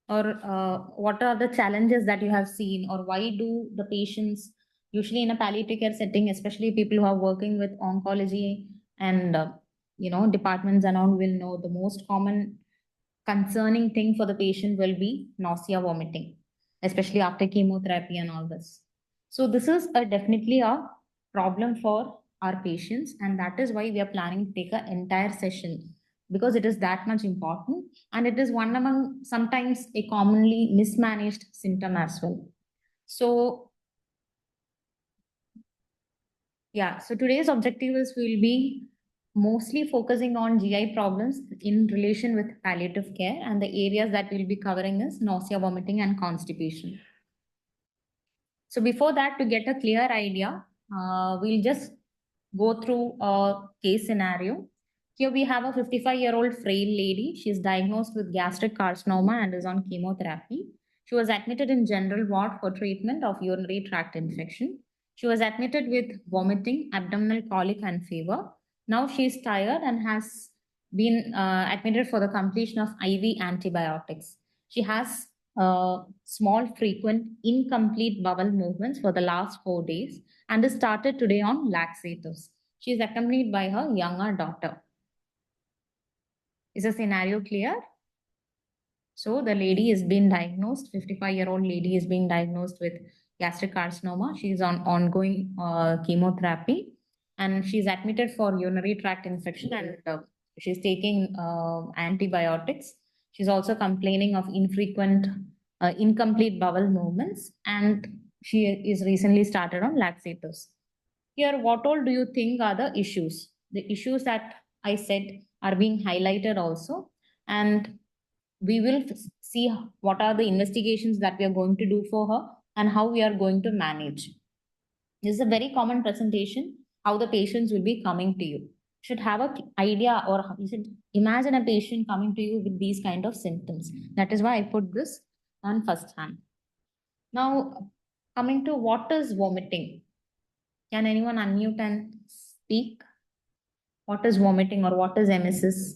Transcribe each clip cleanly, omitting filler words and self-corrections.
or what are the challenges that you have seen, or why do the patients usually in a palliative care setting, especially people who are working with oncology and departments and all, will know the most common concerning thing for the patient will be nausea, vomiting, especially after chemotherapy and all this. So this is definitely a problem for our patients, and that is why we are planning to take an entire session, because it is that much important, and it is one among sometimes a commonly mismanaged symptom as well. So yeah, so today's objective is we'll be mostly focusing on GI problems in relation with palliative care, and the areas that we'll be covering is nausea, vomiting, and constipation. So before that, to get a clear idea, we'll just go through a case scenario. Here we have a 55-year-old frail lady. She's diagnosed with gastric carcinoma and is on chemotherapy. She was admitted in general ward for treatment of urinary tract infection. She was admitted with vomiting, abdominal colic, and fever. Now she's tired and has been admitted for the completion of IV antibiotics. She has small, frequent, incomplete bowel movements for the last 4 days and is started today on laxatives. She is accompanied by her younger daughter. Is the scenario clear? So the lady is being diagnosed, 55-year-old lady is being diagnosed with gastric carcinoma. She is on ongoing chemotherapy and she's admitted for urinary tract infection and she's taking antibiotics. She's also complaining of infrequent, incomplete bowel movements, and she is recently started on laxatives. Here, what all do you think are the issues? The issues that I said are being highlighted also, and we will see what are the investigations that we are going to do for her and how we are going to manage. This is a very common presentation, how the patients will be coming to you. You should have an idea, or you should imagine a patient coming to you with these kind of symptoms. That is why I put this on first hand. Now, coming to what is vomiting. Can anyone unmute and speak? What is vomiting or what is emesis?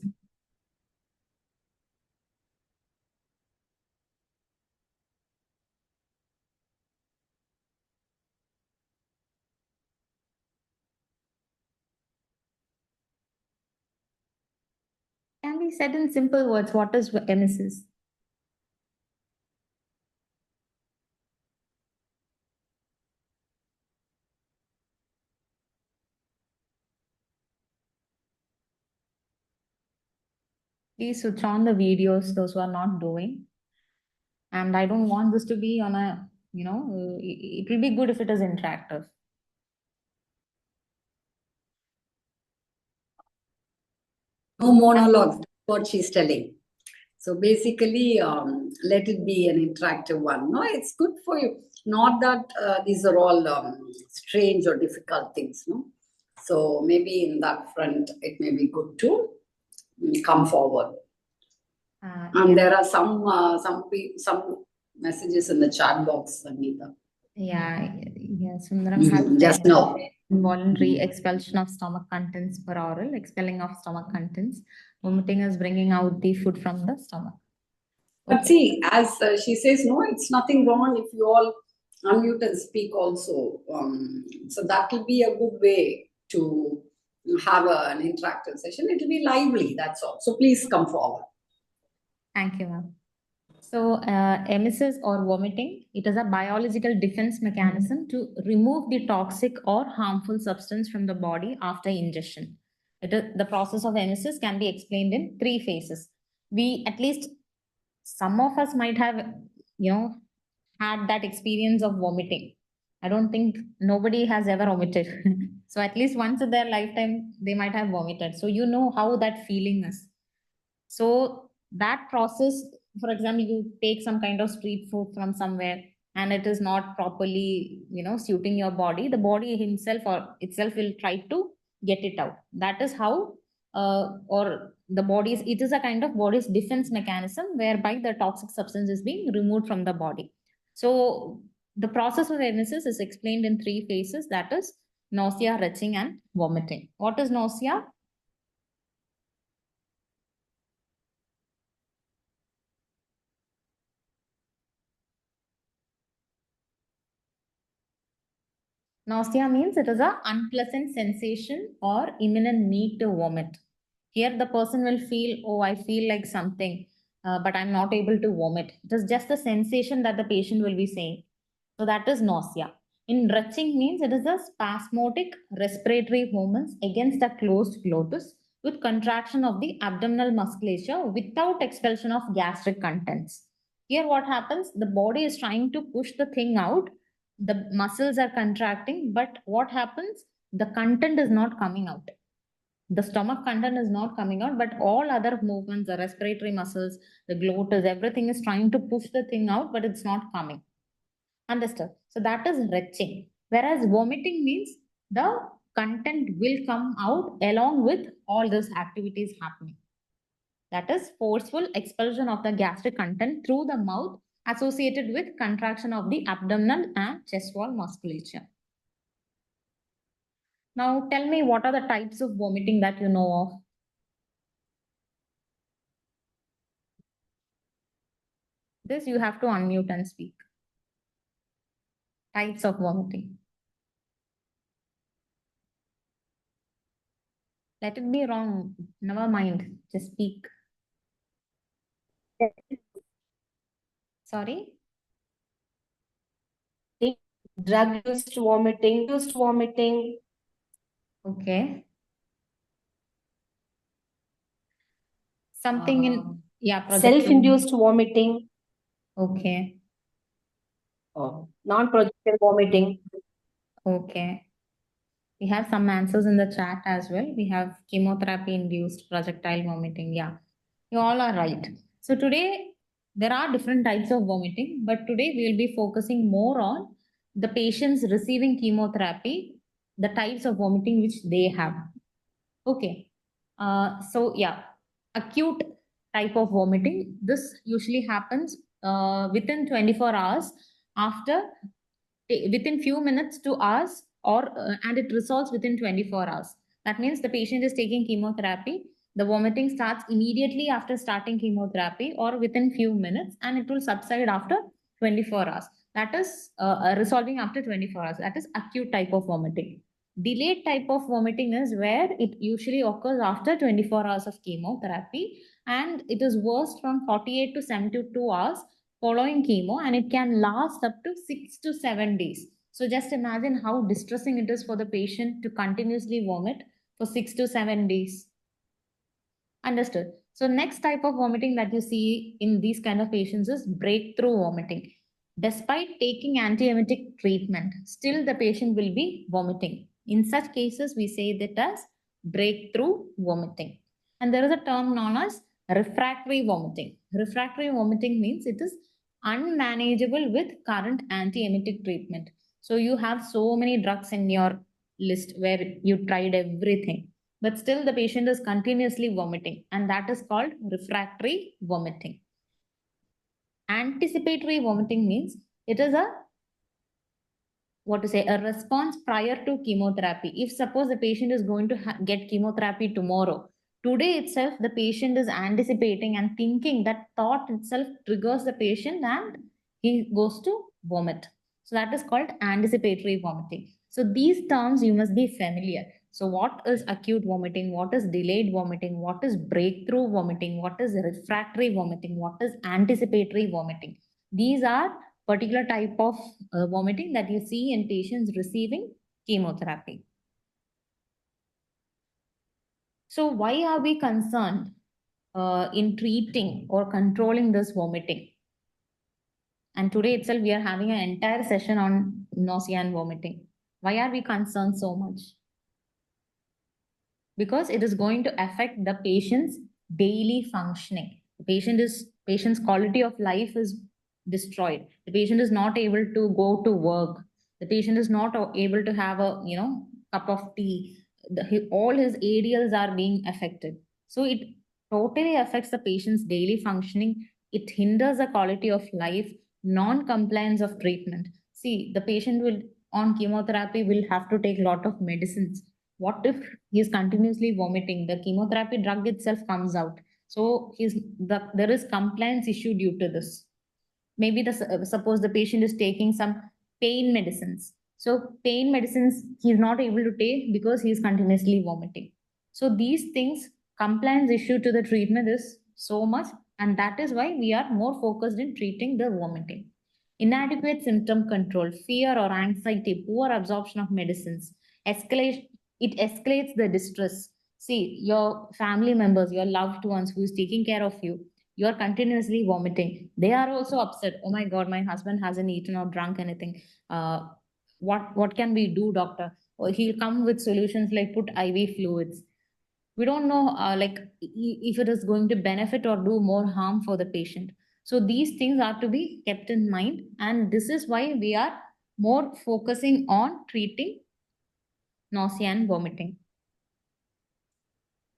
Can be said in simple words. What is emesis? Please switch on the videos, those who are not doing. And I don't want this to be on a, it will be good if it is interactive. No monologues, what she's telling. So basically, let it be an interactive one. No, it's good for you. Not that these are all strange or difficult things. No, so maybe in that front, it may be good to come forward. And there are some messages in the chat box, Sangeetha. Yeah, Sundaram has Just now. Involuntary expulsion of stomach contents per oral, expelling of stomach contents. Vomiting is bringing out the food from the stomach. But see, as she says, no, it's nothing wrong if you all unmute and speak also. So that will be a good way to have an interactive session. It will be lively, that's all. So please come forward. Thank you, ma'am. So, emesis or vomiting, it is a biological defense mechanism to remove the toxic or harmful substance from the body after ingestion. The process of emesis can be explained in 3 phases. At least some of us might have, had that experience of vomiting. I don't think nobody has ever vomited. So at least once in their lifetime, they might have vomited. So you know how that feeling is. So that process, for example, you take some kind of street food from somewhere and it is not properly, suiting your body, the body himself or itself will try to get it out. That is how, or the body's, it is a kind of body's defense mechanism whereby the toxic substance is being removed from the body. So the process of emesis is explained in 3 phases, that is nausea, retching, and vomiting. What is nausea? Nausea means it is a unpleasant sensation or imminent need to vomit. Here the person will feel, oh, I feel like something, but I'm not able to vomit. It is just the sensation that the patient will be saying. So that is nausea. In retching means it is a spasmodic respiratory movements against the closed glottis with contraction of the abdominal musculature without expulsion of gastric contents. Here what happens? The body is trying to push the thing out. The muscles are contracting, but what happens? The content is not coming out. The stomach content is not coming out, but all other movements, the respiratory muscles, the glottis, everything is trying to push the thing out, but it's not coming. Understood? So that is retching. Whereas vomiting means the content will come out along with all these activities happening. That is forceful expulsion of the gastric content through the mouth associated with contraction of the abdominal and chest wall musculature. Now tell me, what are the types of vomiting that you know of? This you have to unmute and speak. Types of vomiting. Let it be wrong. Never mind. Just speak. Sorry? Drug-induced vomiting. Okay. Something in, yeah, projected. Self-induced vomiting, Okay. non-projected vomiting. Okay. We have some answers in the chat as well. We have chemotherapy induced projectile vomiting. Yeah, you all are right. So today there are different types of vomiting, but today we will be focusing more on the patients receiving chemotherapy, the types of vomiting which they have. Okay. So yeah, acute type of vomiting. This usually happens within 24 hours after within few minutes to hours, or and it resolves within 24 hours. That means the patient is taking chemotherapy, the vomiting starts immediately after starting chemotherapy or within few minutes, and it will subside after 24 hours. That is resolving after 24 hours. That is acute type of vomiting. Delayed type of vomiting is where it usually occurs after 24 hours of chemotherapy, and it is worst from 48 to 72 hours following chemo, and it can last up to 6 to 7 days. So just imagine how distressing it is for the patient to continuously vomit for 6 to 7 days. Understood. So next type of vomiting that you see in these kind of patients is breakthrough vomiting. Despite taking antiemetic treatment, still the patient will be vomiting. In such cases, we say that as breakthrough vomiting. And there is a term known as refractory vomiting. Refractory vomiting means it is unmanageable with current antiemetic treatment. So you have so many drugs in your list where you tried everything, but still the patient is continuously vomiting, and that is called refractory vomiting. Anticipatory vomiting means it is a a response prior to chemotherapy. If suppose the patient is going to get chemotherapy tomorrow, today itself the patient is anticipating and thinking, that thought itself triggers the patient and he goes to vomit. So that is called anticipatory vomiting. So these terms you must be familiar. So what is acute vomiting? What is delayed vomiting? What is breakthrough vomiting? What is refractory vomiting? What is anticipatory vomiting? These are particular type of vomiting that you see in patients receiving chemotherapy. So why are we concerned in treating or controlling this vomiting? And today itself, we are having an entire session on nausea and vomiting. Why are we concerned so much? Because it is going to affect the patient's daily functioning. Patient's quality of life is destroyed. The patient is not able to go to work. The patient is not able to have a cup of tea. All his ADLs are being affected. So it totally affects the patient's daily functioning. It hinders the quality of life, non-compliance of treatment. See, the patient will on chemotherapy will have to take a lot of medicines. What if he is continuously vomiting? The chemotherapy drug itself comes out. So there is compliance issue due to this. Maybe suppose the patient is taking some pain medicines. So pain medicines he's not able to take because he's continuously vomiting. So these things, compliance issue to the treatment is so much, and that is why we are more focused in treating the vomiting. Inadequate symptom control, fear or anxiety, poor absorption of medicines, it escalates the distress. See, your family members, your loved ones who is taking care of you, you're continuously vomiting. They are also upset. Oh my God, my husband hasn't eaten or drunk anything. What can we do, doctor? Or he'll come with solutions like put IV fluids. We don't know if it is going to benefit or do more harm for the patient. So these things are to be kept in mind, and this is why we are more focusing on treating nausea and vomiting.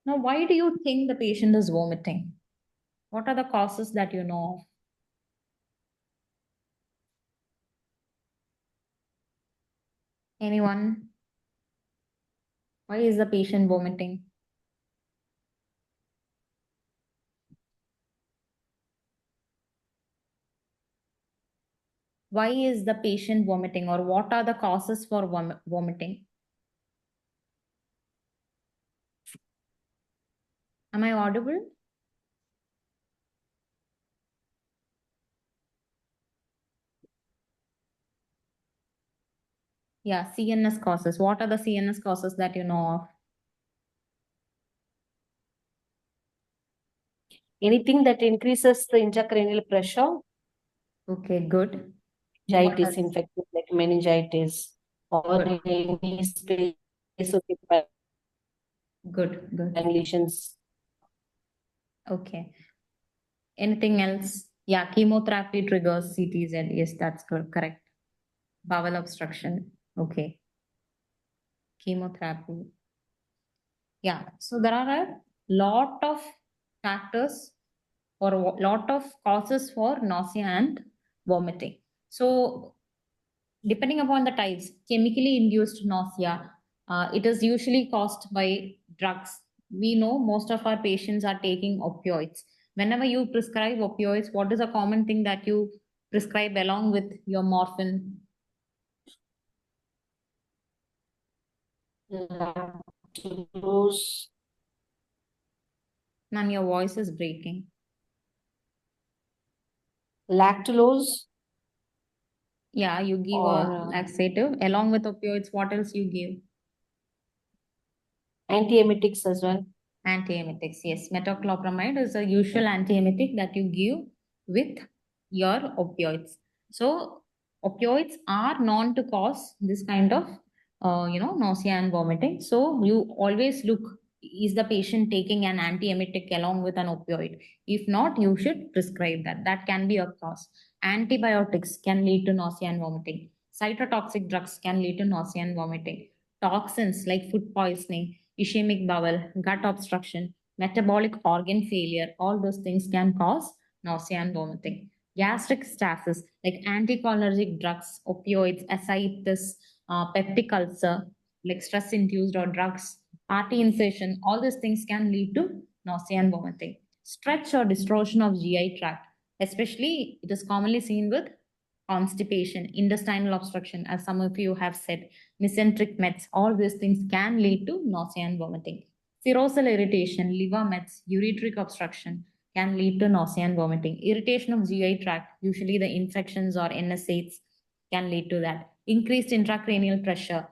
Now, why do you think the patient is vomiting? What are the causes that you know of? Anyone? Why is the patient vomiting? Why is the patient vomiting, or what are the causes for vomiting? Am I audible? Yeah, CNS causes. What are the CNS causes that you know of? Anything that increases the intracranial pressure, Okay, good. meningitis, infected like meningitis, or Good. any space occupied Good. lesions. Okay. Anything else? Yeah, chemotherapy triggers CTZ. Yes, that's correct. Bowel obstruction. Okay. Chemotherapy. Yeah. So there are a lot of factors or a lot of causes for nausea and vomiting. So depending upon the types, chemically induced nausea, it is usually caused by drugs. We know most of our patients are taking opioids. Whenever you prescribe opioids, what is a common thing that you prescribe along with your morphine? Lactulose, And your voice is breaking. lactulose, Yeah, you give a laxative. Along with opioids, what else you give? antiemetics as well. Antiemetics, yes. Metoclopramide is a usual antiemetic that you give with your opioids. So opioids are known to cause this kind of, nausea and vomiting. So you always look, is the patient taking an antiemetic along with an opioid? If not, you should prescribe that. That can be a cause. Antibiotics can lead to nausea and vomiting. Cytotoxic drugs can lead to nausea and vomiting. Toxins like food poisoning, ischemic bowel, gut obstruction, metabolic organ failure, all those things can cause nausea and vomiting. Gastric stasis, like anticholinergic drugs, opioids, ascites, peptic ulcer, like stress induced or drugs, artery incision, all these things can lead to nausea and vomiting. Stretch or distortion of GI tract, especially it is commonly seen with constipation, intestinal obstruction, as some of you have said, mesenteric mets, all these things can lead to nausea and vomiting. Serosal irritation, liver mets, ureteric obstruction can lead to nausea and vomiting. Irritation of GI tract, usually the infections or NSAIDs can lead to that. Increased intracranial pressure,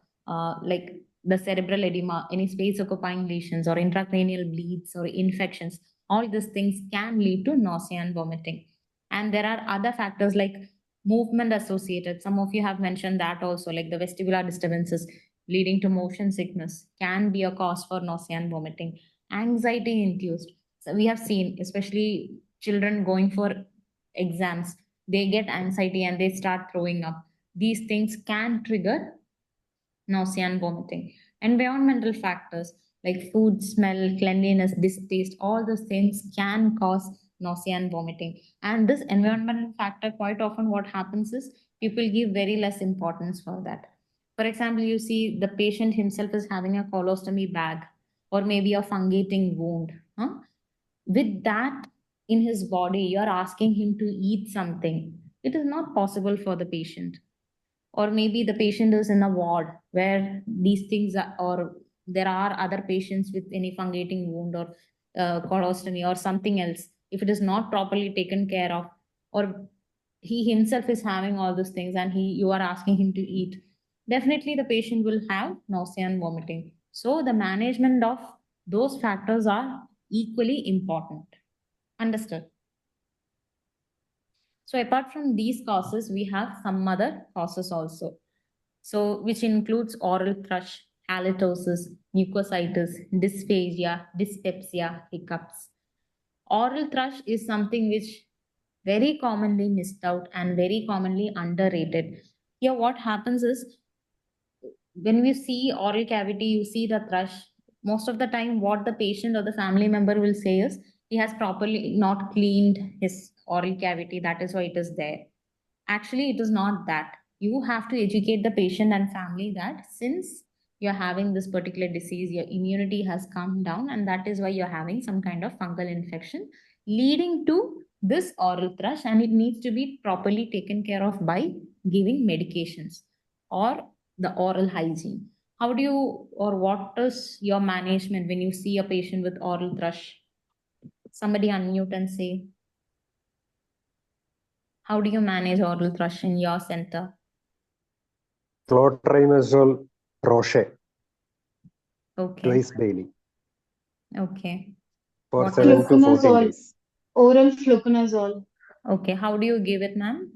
like the cerebral edema, any space occupying lesions or intracranial bleeds or infections, all these things can lead to nausea and vomiting. And there are other factors like movement associated. Some of you have mentioned that also, like the vestibular disturbances leading to motion sickness can be a cause for nausea and vomiting. Anxiety induced. So we have seen, especially children going for exams, they get anxiety and they start throwing up. These things can trigger nausea and vomiting. Environmental factors like food, smell, cleanliness, distaste, all those things can cause nausea and vomiting. And this environmental factor, quite often, what happens is people give very less importance for that. For example, you see the patient himself is having a colostomy bag or maybe a fungating wound. Huh? With that in his body, you're asking him to eat something. It is not possible for the patient. or maybe the patient is in a ward where these things are, or there are other patients with any fungating wound or colostomy or something else. If it is not properly taken care of, or he himself is having all those things and you are asking him to eat, definitely the patient will have nausea and vomiting. So the management of those factors are equally important. Understood? So apart from these causes, we have some other causes also. So which includes oral thrush, halitosis, mucositis, dysphagia, dyspepsia, hiccups. Oral thrush is something which very commonly missed out and very commonly underrated. Here, what happens is when we see oral cavity, you see the thrush. Most of the time, what the patient or the family member will say is he has properly not cleaned his oral cavity. That is why it is there. Actually, it is not that. You have to educate the patient and family that since you're having this particular disease, your immunity has come down, and that is why you're having some kind of fungal infection leading to this oral thrush, and it needs to be properly taken care of by giving medications or the oral hygiene. How do you, or what is your management when you see a patient with oral thrush? Somebody unmute and say, how do you manage oral thrush in your center? Clotrimazole Roche Okay, twice daily okay, for What 7 to 14 Fluconazole, days. oral fluconazole. okay. How do you give it, ma'am?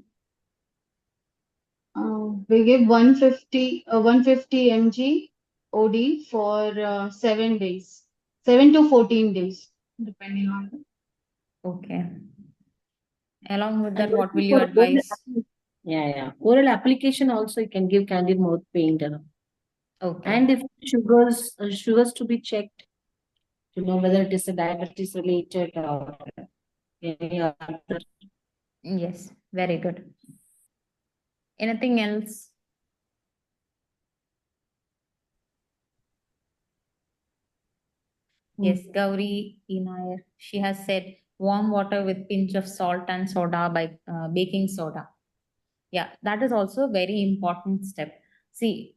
We give 150 mg OD for 7 days, 7 to 14 days, depending on the. Okay. Along with And that, what also will you for advise? oral application also you can give candid mouth paint. Okay. And if sugars to be checked to know whether it is a diabetes related or any other. Yes, very good. Anything else? Yes, Gauri Inayar. She has said warm water with pinch of salt and soda by baking soda. Yeah, that is also a very important step. See,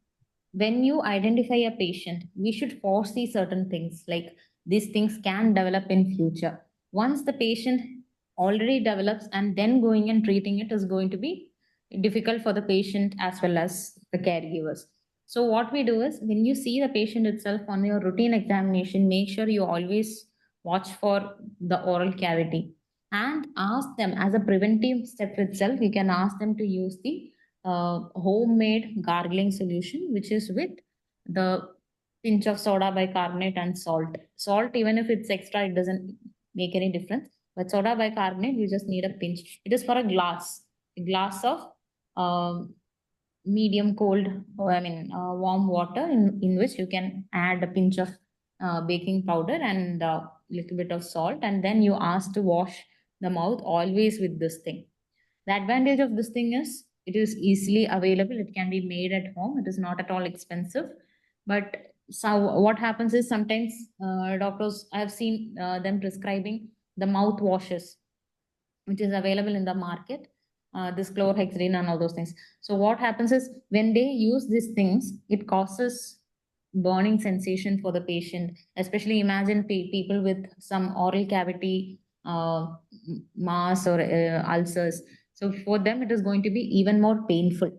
when you identify a patient, we should foresee certain things like these things can develop in future. Once the patient already develops and then going and treating it is going to be difficult for the patient as well as the caregivers. So what we do is when you see the patient itself on your routine examination, make sure you always watch for the oral cavity and ask them as a preventive step itself. You can ask them to use the homemade gargling solution, which is with the pinch of soda bicarbonate and salt. Salt, even if it's extra, it doesn't make any difference. But soda bicarbonate, you just need a pinch. It is for a glass of medium cold, warm water in which you can add a pinch of baking powder and a little bit of salt, and then you ask to wash the mouth always with this thing. The advantage of this thing is it is easily available. It can be made at home. It is not at all expensive. But so what happens is sometimes doctors, I have seen them prescribing the mouth washes, which is available in the market, this chlorhexidine and all those things. So what happens is when they use these things, it causes burning sensation for the patient. Especially imagine people with some oral cavity mass or ulcers. So for them, it is going to be even more painful.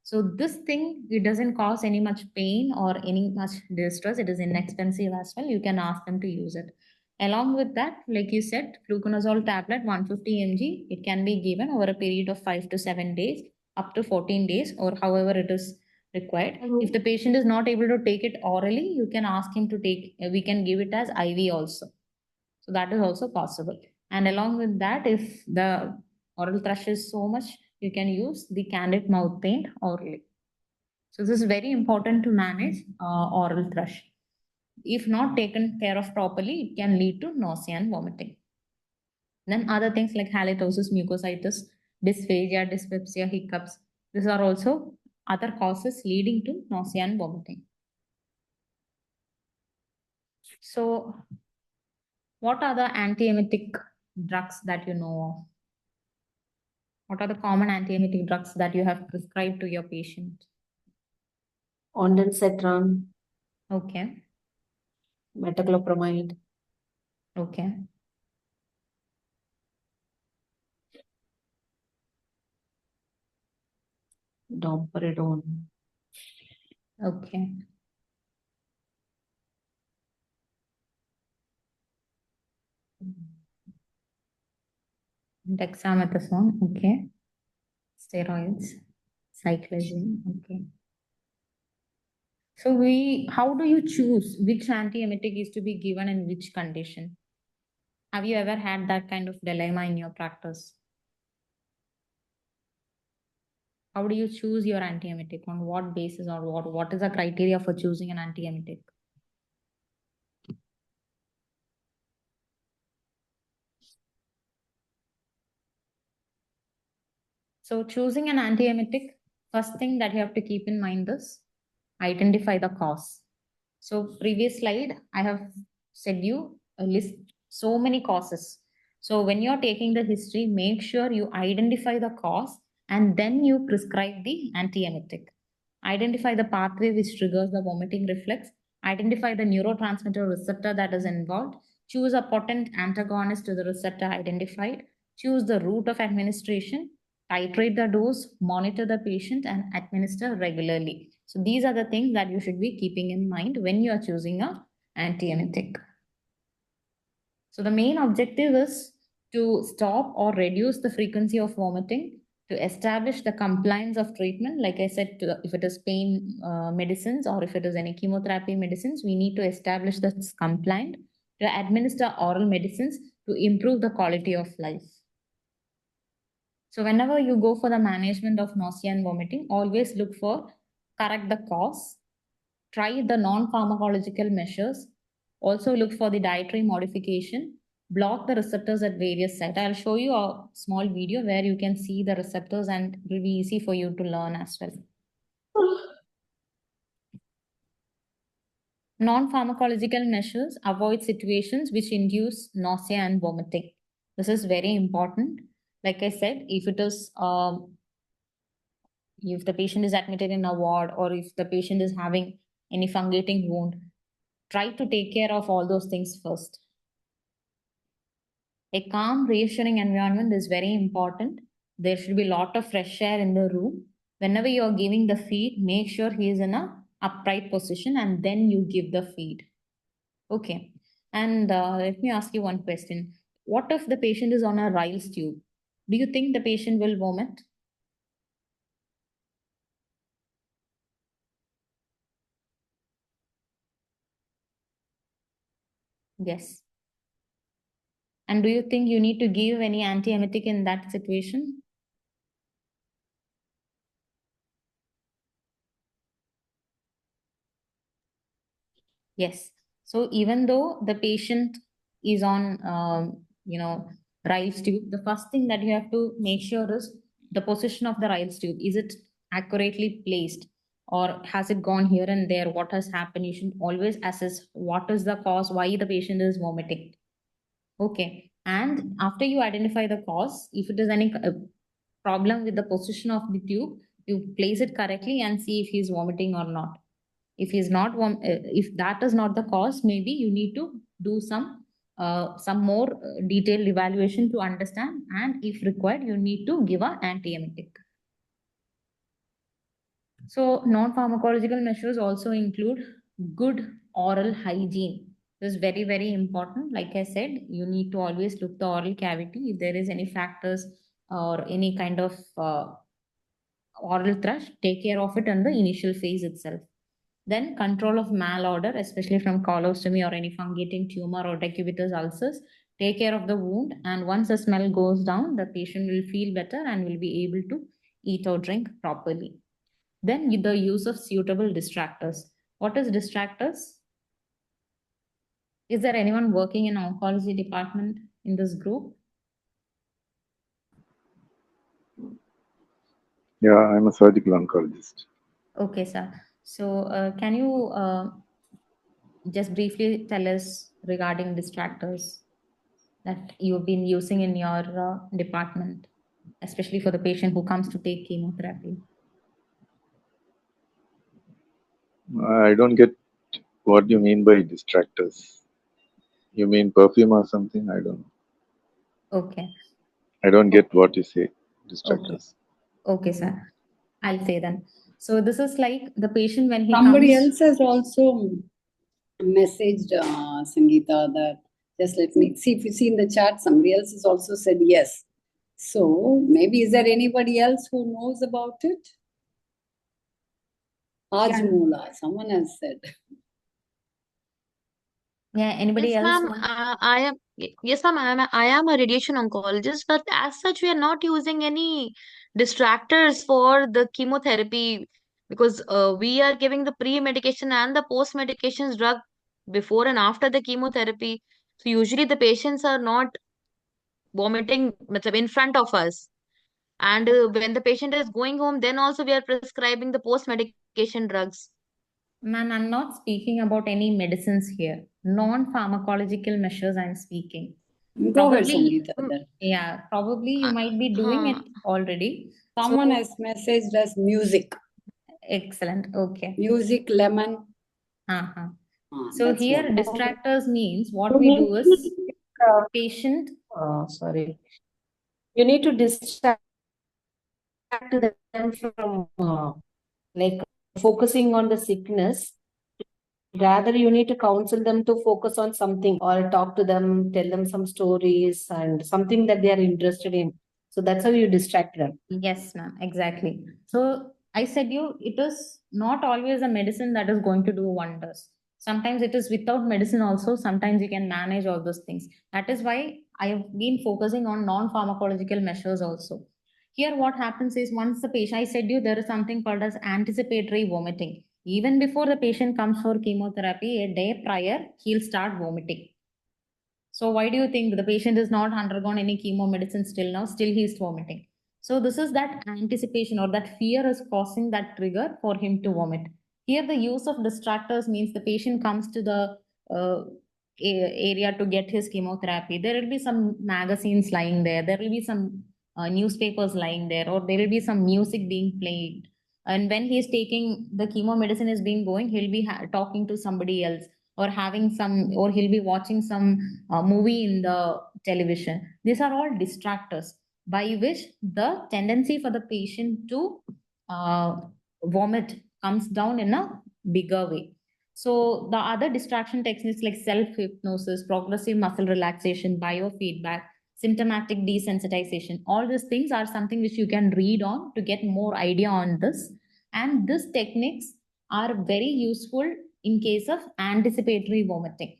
So this thing, it doesn't cause any much pain or any much distress. It is inexpensive as well. You can ask them to use it. Along with that, like you said, fluconazole tablet 150 mg, it can be given over a period of 5 to 7 days, up to 14 days, or however it is required. If the patient is not able to take it orally, you can ask him to take, we can give it as IV also. So that is also possible. And along with that, if the oral thrush is so much, you can use the candid mouth paint orally. So this is very important to manage oral thrush. If not taken care of properly, it can lead to nausea and vomiting. Then other things like halitosis, mucositis, dysphagia, dyspepsia, hiccups. These are also other causes leading to nausea and vomiting. So what are the antiemetic drugs that you know of? What are the common antiemetic drugs that you have prescribed to your patient? Ondansetron, Okay. metoclopramide, Okay. domperidone. Okay. Dexamethasone. Okay. Steroids. Cyclizine. Okay. So how do you choose which antiemetic is to be given in which condition? Have you ever had that kind of dilemma in your practice? How do you choose your antiemetic? On what basis or what is the criteria for choosing an antiemetic? So choosing an antiemetic, first thing that you have to keep in mind is identify the cause. So previous slide, I have said you a list so many causes. So when you're taking the history, make sure you identify the cause and then you prescribe the antiemetic. Identify the pathway which triggers the vomiting reflex. Identify the neurotransmitter receptor that is involved. Choose a potent antagonist to the receptor identified. Choose the route of administration. Titrate the dose, monitor the patient, and administer regularly. So these are the things that you should be keeping in mind when you are choosing a antiemetic. So the main objective is to stop or reduce the frequency of vomiting, to establish the compliance of treatment. Like I said, if it is pain medicines or if it is any chemotherapy medicines, we need to establish that it's compliant, to administer oral medicines to improve the quality of life. So whenever you go for the management of nausea and vomiting, always look for correct the cause, try the non-pharmacological measures, also look for the dietary modification, block the receptors at various sites. I'll show you a small video where you can see the receptors and it will be easy for you to learn as well. Non-pharmacological measures avoid situations which induce nausea and vomiting. This is very important. Like I said, if the patient is admitted in a ward or if the patient is having any fungating wound, try to take care of all those things first. A calm, reassuring environment is very important. There should be a lot of fresh air in the room. Whenever you are giving the feed, make sure he is in a upright position and then you give the feed. Okay. And let me ask you one question. What if the patient is on a Riles tube? Do you think the patient will vomit? Yes. And do you think you need to give any antiemetic in that situation? Yes. So even though the patient is on, Riles tube, the first thing that you have to make sure is the position of the Riles tube. Is it accurately placed? Or has it gone here and there? What has happened? You should always assess what is the cause, why the patient is vomiting. Okay. And after you identify the cause, if it is any problem with the position of the tube, you place it correctly and see if he is vomiting or not. If he's not if that is not the cause, maybe you need to do some more detailed evaluation to understand, and if required you need to give a antiemetic. So non-pharmacological measures also include good oral hygiene. This is very, very important. Like I said, you need to always look the oral cavity if there is any factors or any kind of oral thrush, take care of it in the initial phase itself. Then control of malodor, especially from colostomy or any fungating tumor or decubitus ulcers. Take care of the wound, and once the smell goes down, the patient will feel better and will be able to eat or drink properly. Then the use of suitable distractors. What is distractors? Is there anyone working in oncology department in this group? Yeah, I'm a surgical oncologist. Okay, sir. So can you just briefly tell us regarding distractors that you've been using in your department? especially for the patient who comes to take chemotherapy? I don't get what you mean by distractors. You mean perfume or something? I don't know. Okay. I don't get what you say. Okay. Distractors. Okay, sir. I'll say then. So this is like the patient when he Somebody comes. else has also messaged Sangeetha that just let me see if you see in the chat. Somebody else has also said yes. So maybe is there anybody else who knows about it? Ajmola, someone has said. Yeah, anybody Yes, else? ma'am. Yes, ma'am. I am a radiation oncologist, but as such, we are not using any distractors for the chemotherapy because we are giving the pre-medication and the post-medications drug before and after the chemotherapy. So usually the patients are not vomiting matlab, in front of us. And when the patient is going home, then also we are prescribing the post-medication drugs. Ma'am, I'm not speaking about any medicines here. Non-pharmacological measures I'm speaking. Go ahead, Probably, Sangeetha. Then. yeah, probably you might be doing it already. Someone So, has messaged us music. excellent. Okay. Music, lemon. Uh-huh. Ah, So that's here what. distractors means what You we need do is to, patient. sorry. You need to distract them from like focusing on the sickness. Rather, you need to counsel them to focus on something or talk to them, tell them some stories and something that they are interested in. So that's how you distract them. Yes, ma'am, exactly. So I said you, it is not always a medicine that is going to do wonders. Sometimes it is without medicine also. Sometimes you can manage all those things. That is why I have been focusing on non-pharmacological measures also. Here, what happens is once the patient, I said you, there is something called as anticipatory vomiting. Even before the patient comes for chemotherapy, a day prior, he'll start vomiting. So why do you think the patient is not undergone any chemo medicine still now? Still he is vomiting. So this is that anticipation or that fear is causing that trigger for him to vomit. Here the use of distractors means the patient comes to the area to get his chemotherapy. There will be some magazines lying there. There will be some newspapers lying there, or there will be some music being played. And when he is taking the chemo medicine is being going, he'll be talking to somebody else or having some, or he'll be watching some movie in the television. These are all distractors by which the tendency for the patient to uh, vomit comes down in a bigger way. So the other distraction techniques like self-hypnosis, progressive muscle relaxation, biofeedback, symptomatic desensitization, all these things are something which you can read on to get more idea on this. And these techniques are very useful in case of anticipatory vomiting.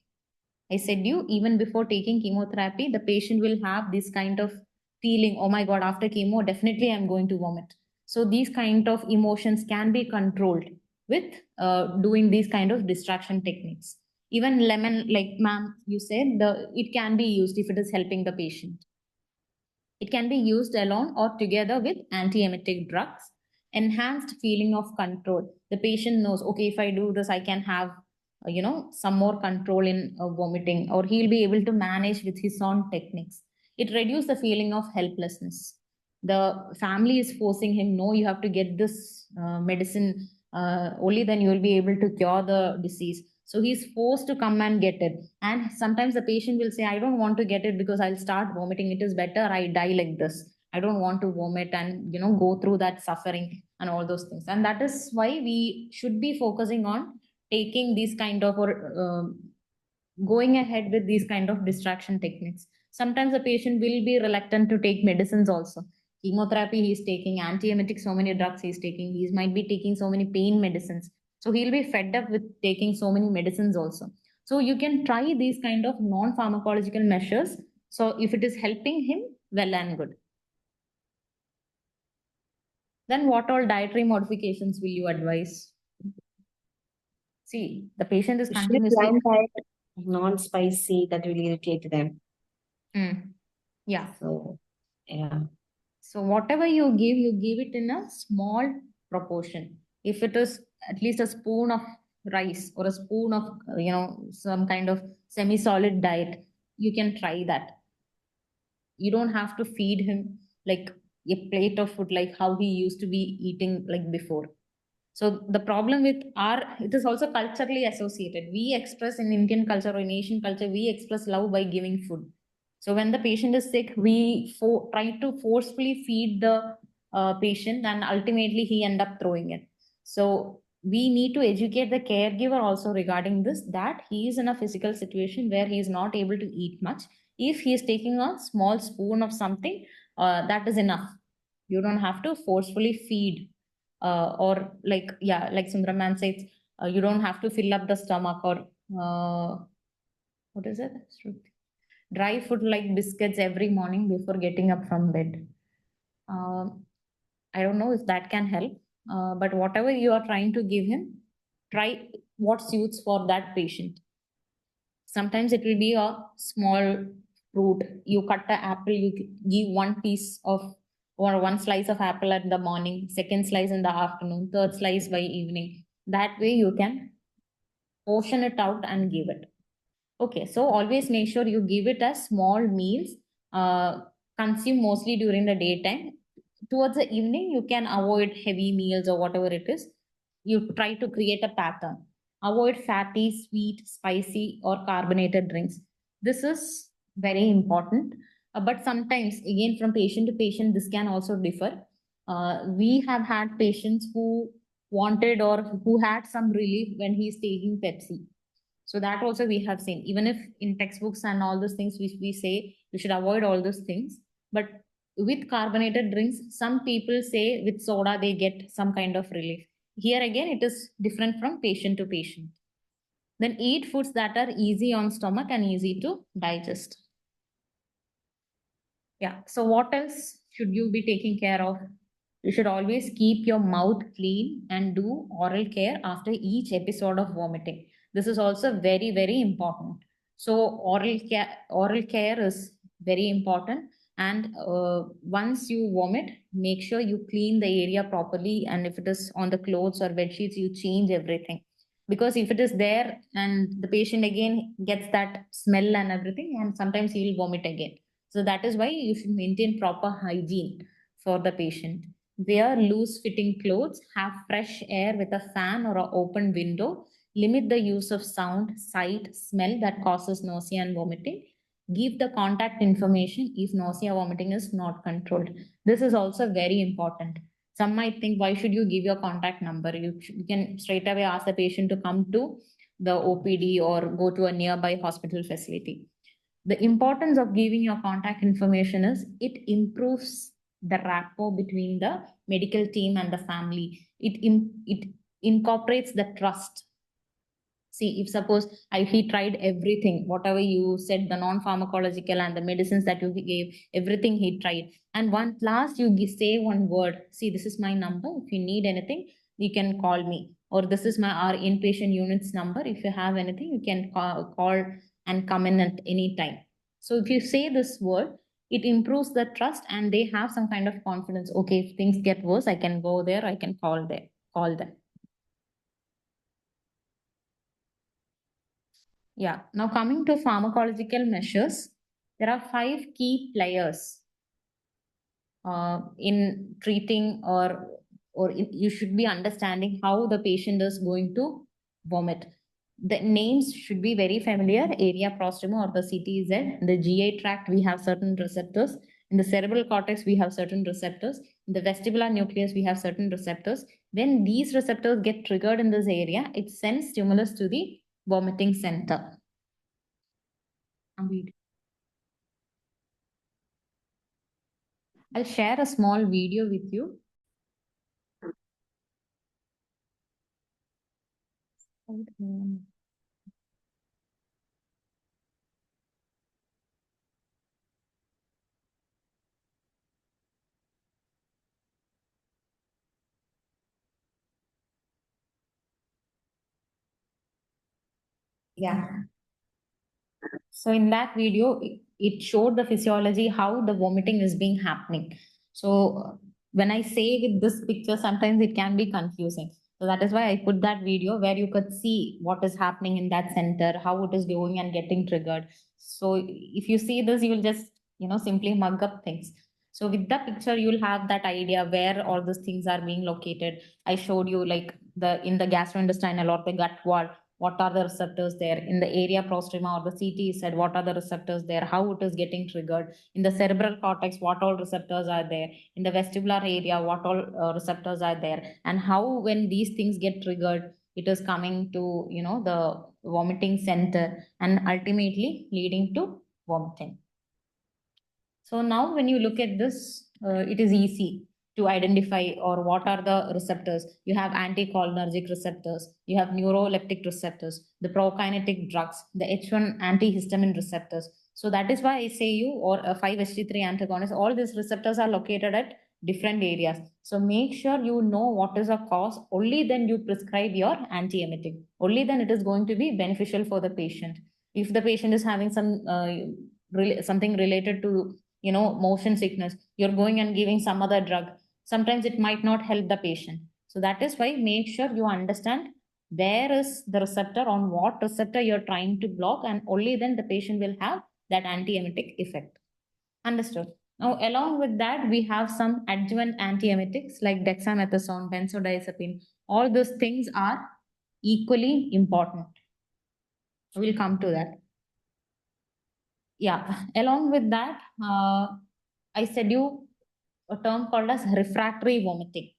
I said you, even before taking chemotherapy, the patient will have this kind of feeling, oh my God, after chemo, definitely I'm going to vomit. So these kind of emotions can be controlled with doing these kind of distraction techniques. Even lemon, like ma'am, you said, it can be used if it is helping the patient. It can be used alone or together with antiemetic drugs. Enhanced feeling of control. The patient knows, okay, if I do this, I can have, some more control in vomiting, or he'll be able to manage with his own techniques. It reduces the feeling of helplessness. The family is forcing him, no, you have to get this medicine, only then you will be able to cure the disease. So he's forced to come and get it. And sometimes the patient will say, I don't want to get it because I'll start vomiting. It is better I die like this. I don't want to vomit and, go through that suffering and all those things. And that is why we should be focusing on taking these kind of, or going ahead with these kind of distraction techniques. Sometimes the patient will be reluctant to take medicines also. Chemotherapy he's taking, antiemetic, so many drugs he's taking. He might be taking so many pain medicines. So he'll be fed up with taking so many medicines also. So you can try these kind of non-pharmacological measures. So if it is helping him, well and good. Then what all dietary modifications will you advise? See, the patient is Usually continuously. plant diet, non-spicy, that will irritate them. Yeah. So, yeah. So whatever you give it in a small proportion. If it is at least a spoon of rice or a spoon of, some kind of semi-solid diet, you can try that. You don't have to feed him like a plate of food like how he used to be eating like before. So the problem with it is also culturally associated. We express in Indian culture or in Asian culture, we express love by giving food. So when the patient is sick, we try to forcefully feed the patient, and ultimately he end up throwing it. So we need to educate the caregiver also regarding this, that he is in a physical situation where he is not able to eat much. If he is taking a small spoon of something, that is enough. You don't have to forcefully feed, or like, yeah, like Sundraman says, you don't have to fill up the stomach, or what is it? Dry food like biscuits every morning before getting up from bed. I don't know if that can help, but whatever you are trying to give him, try what suits for that patient. Sometimes it will be a small fruit. You cut the apple, you give one piece of or one slice of apple at the morning, second slice in the afternoon, third slice by evening. That way you can portion it out and give it. Okay, so always make sure you give it as small meals, uh, consume mostly during the daytime. Towards the evening, you can avoid heavy meals or whatever it is. You try to create a pattern. Avoid fatty, sweet, spicy, or carbonated drinks. This is very important. But sometimes, again, from patient to patient, this can also differ. We have had patients who wanted or who had some relief when he's taking Pepsi. So that also we have seen. Even if in textbooks and all those things we say you should avoid all those things, but with carbonated drinks, some people say with soda they get some kind of relief. Here again, it is different from patient to patient. Then eat foods that are easy on stomach and easy to digest. Yeah. So what else should you be taking care of? You should always keep your mouth clean and do oral care after each episode of vomiting. This is also very, very important. So oral care is very important. And once you vomit, make sure you clean the area properly. And if it is on the clothes or bed sheets, you change everything. Because if it is there and the patient again gets that smell and everything, and sometimes he will vomit again. So that is why you should maintain proper hygiene for the patient. Wear loose fitting clothes, have fresh air with a fan or an open window, limit the use of sound, sight, smell that causes nausea and vomiting. Give the contact information if nausea vomiting is not controlled. This is also very important. Some might think, why should you give your contact number? You can straight away ask the patient to come to the OPD or go to a nearby hospital facility. The importance of giving your contact information is it improves the rapport between the medical team and the family. It incorporates the trust. See, if suppose he tried everything, whatever you said, the non-pharmacological and the medicines that you gave, everything he tried. And last you say one word, see, this is my number. If you need anything, you can call me. Or this is our inpatient unit's number. If you have anything, you can call and come in at any time. So if you say this word, it improves the trust and they have some kind of confidence. Okay, if things get worse, I can go there, I can call them. Yeah, now coming to pharmacological measures, there are 5 key players in treating or you should be understanding how the patient is going to vomit. The names should be very familiar: area prostoma or the CTZ. In the GI tract, we have certain receptors. In the cerebral cortex, we have certain receptors. In the vestibular nucleus, we have certain receptors. When these receptors get triggered in this area, it sends stimulus to the vomiting center. I'll share a small video with you. Yeah. So in that video, it showed the physiology, how the vomiting is being happening. So when I say with this picture, sometimes it can be confusing. So that is why I put that video where you could see what is happening in that center, how it is going and getting triggered. So if you see this, you will just, simply mug up things. So with the picture, you'll have that idea where all these things are being located. I showed you like in the gastrointestinal or the gut wall, what are the receptors there. In the area prostrema or the CT said, what are the receptors there, how it is getting triggered. In the cerebral cortex, what all receptors are there. In the vestibular area, what all receptors are there. And how when these things get triggered, it is coming to, the vomiting center and ultimately leading to vomiting. So now when you look at this, it is easy to identify or what are the receptors. You have anticholinergic receptors, you have neuroleptic receptors, the prokinetic drugs, the H1 antihistamine receptors. So that is why I say you or a 5-HT3 antagonist, all these receptors are located at different areas. So make sure you know what is a cause. Only then you prescribe your antiemetic. Only then it is going to be beneficial for the patient. If the patient is having something related to motion sickness, you're going and giving some other drug, sometimes it might not help the patient. So that is why make sure you understand where is the receptor, on what receptor you're trying to block, and only then the patient will have that antiemetic effect. Understood. Now along with that, we have some adjuvant antiemetics like dexamethasone, benzodiazepine. All those things are equally important. We'll come to that. Yeah, along with that, I said you a term called as refractory vomiting.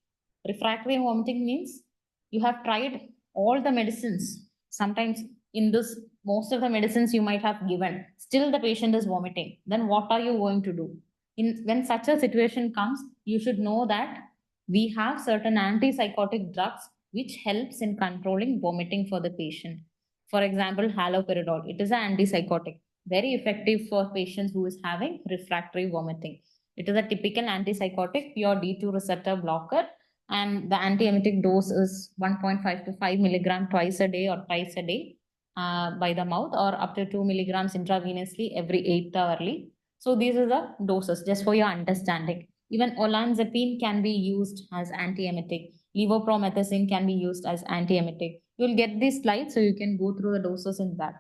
Refractory vomiting means you have tried all the medicines. Sometimes in this, most of the medicines you might have given, still the patient is vomiting. Then what are you going to do? When such a situation comes, you should know that we have certain antipsychotic drugs which helps in controlling vomiting for the patient. For example, haloperidol. It is an antipsychotic, very effective for patients who is having refractory vomiting. It is a typical antipsychotic, pure D2 receptor blocker, and the antiemetic dose is 1.5 to 5 milligram twice a day or twice a day by the mouth, or up to 2 milligrams intravenously every 8 hourly. So these are the doses, just for your understanding. Even olanzapine can be used as antiemetic. Levopromethazine can be used as antiemetic. You'll get these slides so you can go through the doses in that.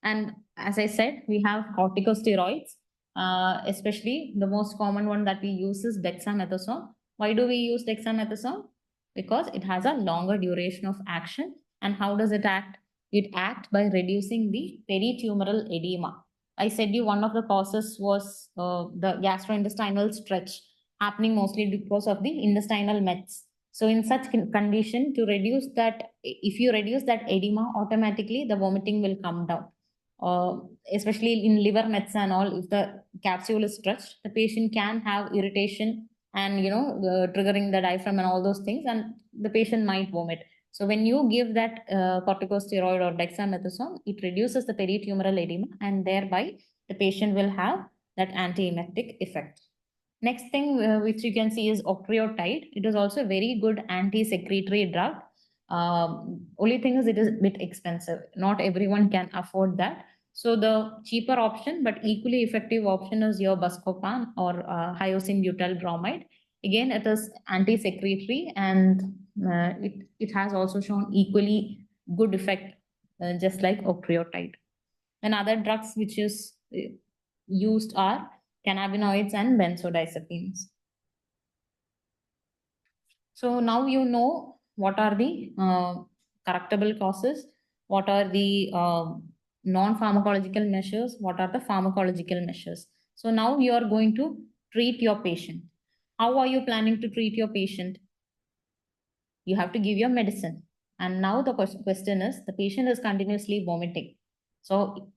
And as I said, we have corticosteroids, especially the most common one that we use is dexamethasone. Why do we use dexamethasone? Because it has a longer duration of action. And how does it act? It acts by reducing the peritumoral edema. I said you one of the causes was the gastrointestinal stretch happening mostly because of the intestinal mets. So in such condition, to reduce that, if you reduce that edema, automatically the vomiting will come down. Especially in liver mets and all, if the capsule is stretched, the patient can have irritation and triggering the diaphragm and all those things, and the patient might vomit. So when you give that corticosteroid or dexamethasone, it reduces the peritumoral edema, and thereby the patient will have that antiemetic effect. Next thing which you can see is octreotide. It is also a very good anti-secretory drug. Only thing is it is a bit expensive. Not everyone can afford that. So the cheaper option but equally effective option is your buscopan or hyoscine butyl bromide. Again, it is anti-secretory, and it has also shown equally good effect, just like octreotide. And other drugs which is used are cannabinoids and benzodiazepines. So now you know what are the correctable causes, what are the non-pharmacological measures, what are the pharmacological measures. So now you are going to treat your patient. How are you planning to treat your patient? You have to give your medicine. And now the question is, the patient is continuously vomiting. So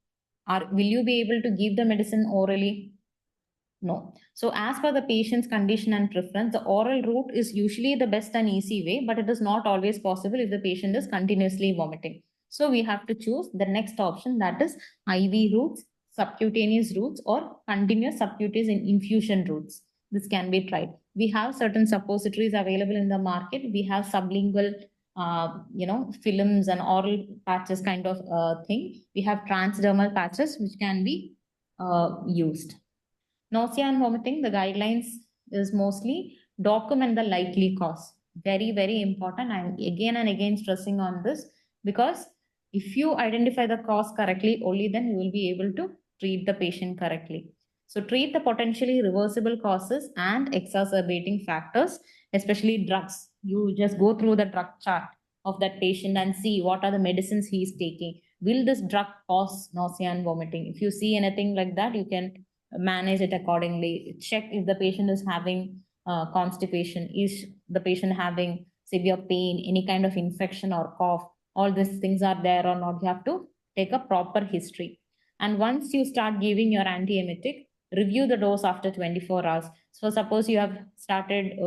will you be able to give the medicine orally? No. So as per the patient's condition and preference, the oral route is usually the best and easy way, but it is not always possible if the patient is continuously vomiting. So we have to choose the next option, that is IV routes, subcutaneous routes, or continuous subcutaneous infusion routes. This can be tried. We have certain suppositories available in the market. We have sublingual films and oral patches kind of thing. We have transdermal patches which can be used. Nausea and vomiting, the guidelines is mostly document the likely cause. Very, very important. I'm again and again stressing on this, because if you identify the cause correctly, only then you will be able to treat the patient correctly. So treat the potentially reversible causes and exacerbating factors, especially drugs. You just go through the drug chart of that patient and see what are the medicines he is taking. Will this drug cause nausea and vomiting? If you see anything like that, you can manage it accordingly. Check if the patient is having constipation, is the patient having severe pain, any kind of infection or cough. All these things are there or not. You have to take a proper history. And once you start giving your antiemetic, review the dose after 24 hours. So suppose you have started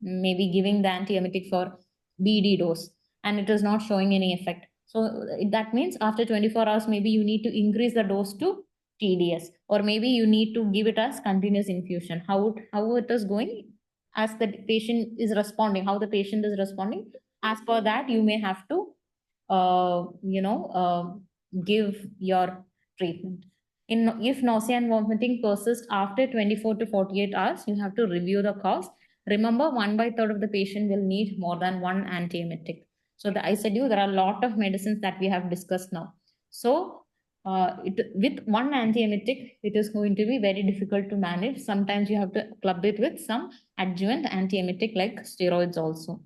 maybe giving the antiemetic for BD dose and it is not showing any effect. So that means after 24 hours, maybe you need to increase the dose to TDS, or maybe you need to give it as continuous infusion. How it is going as the patient is responding, how the patient is responding. As per that, you may have to, give your treatment. If nausea and vomiting persist after 24 to 48 hours, you have to review the cause. Remember, 1/3 of the patient will need more than one antiemetic. So I said you there are a lot of medicines that we have discussed now. So with one antiemetic, it is going to be very difficult to manage. Sometimes you have to club it with some adjuvant antiemetic like steroids also.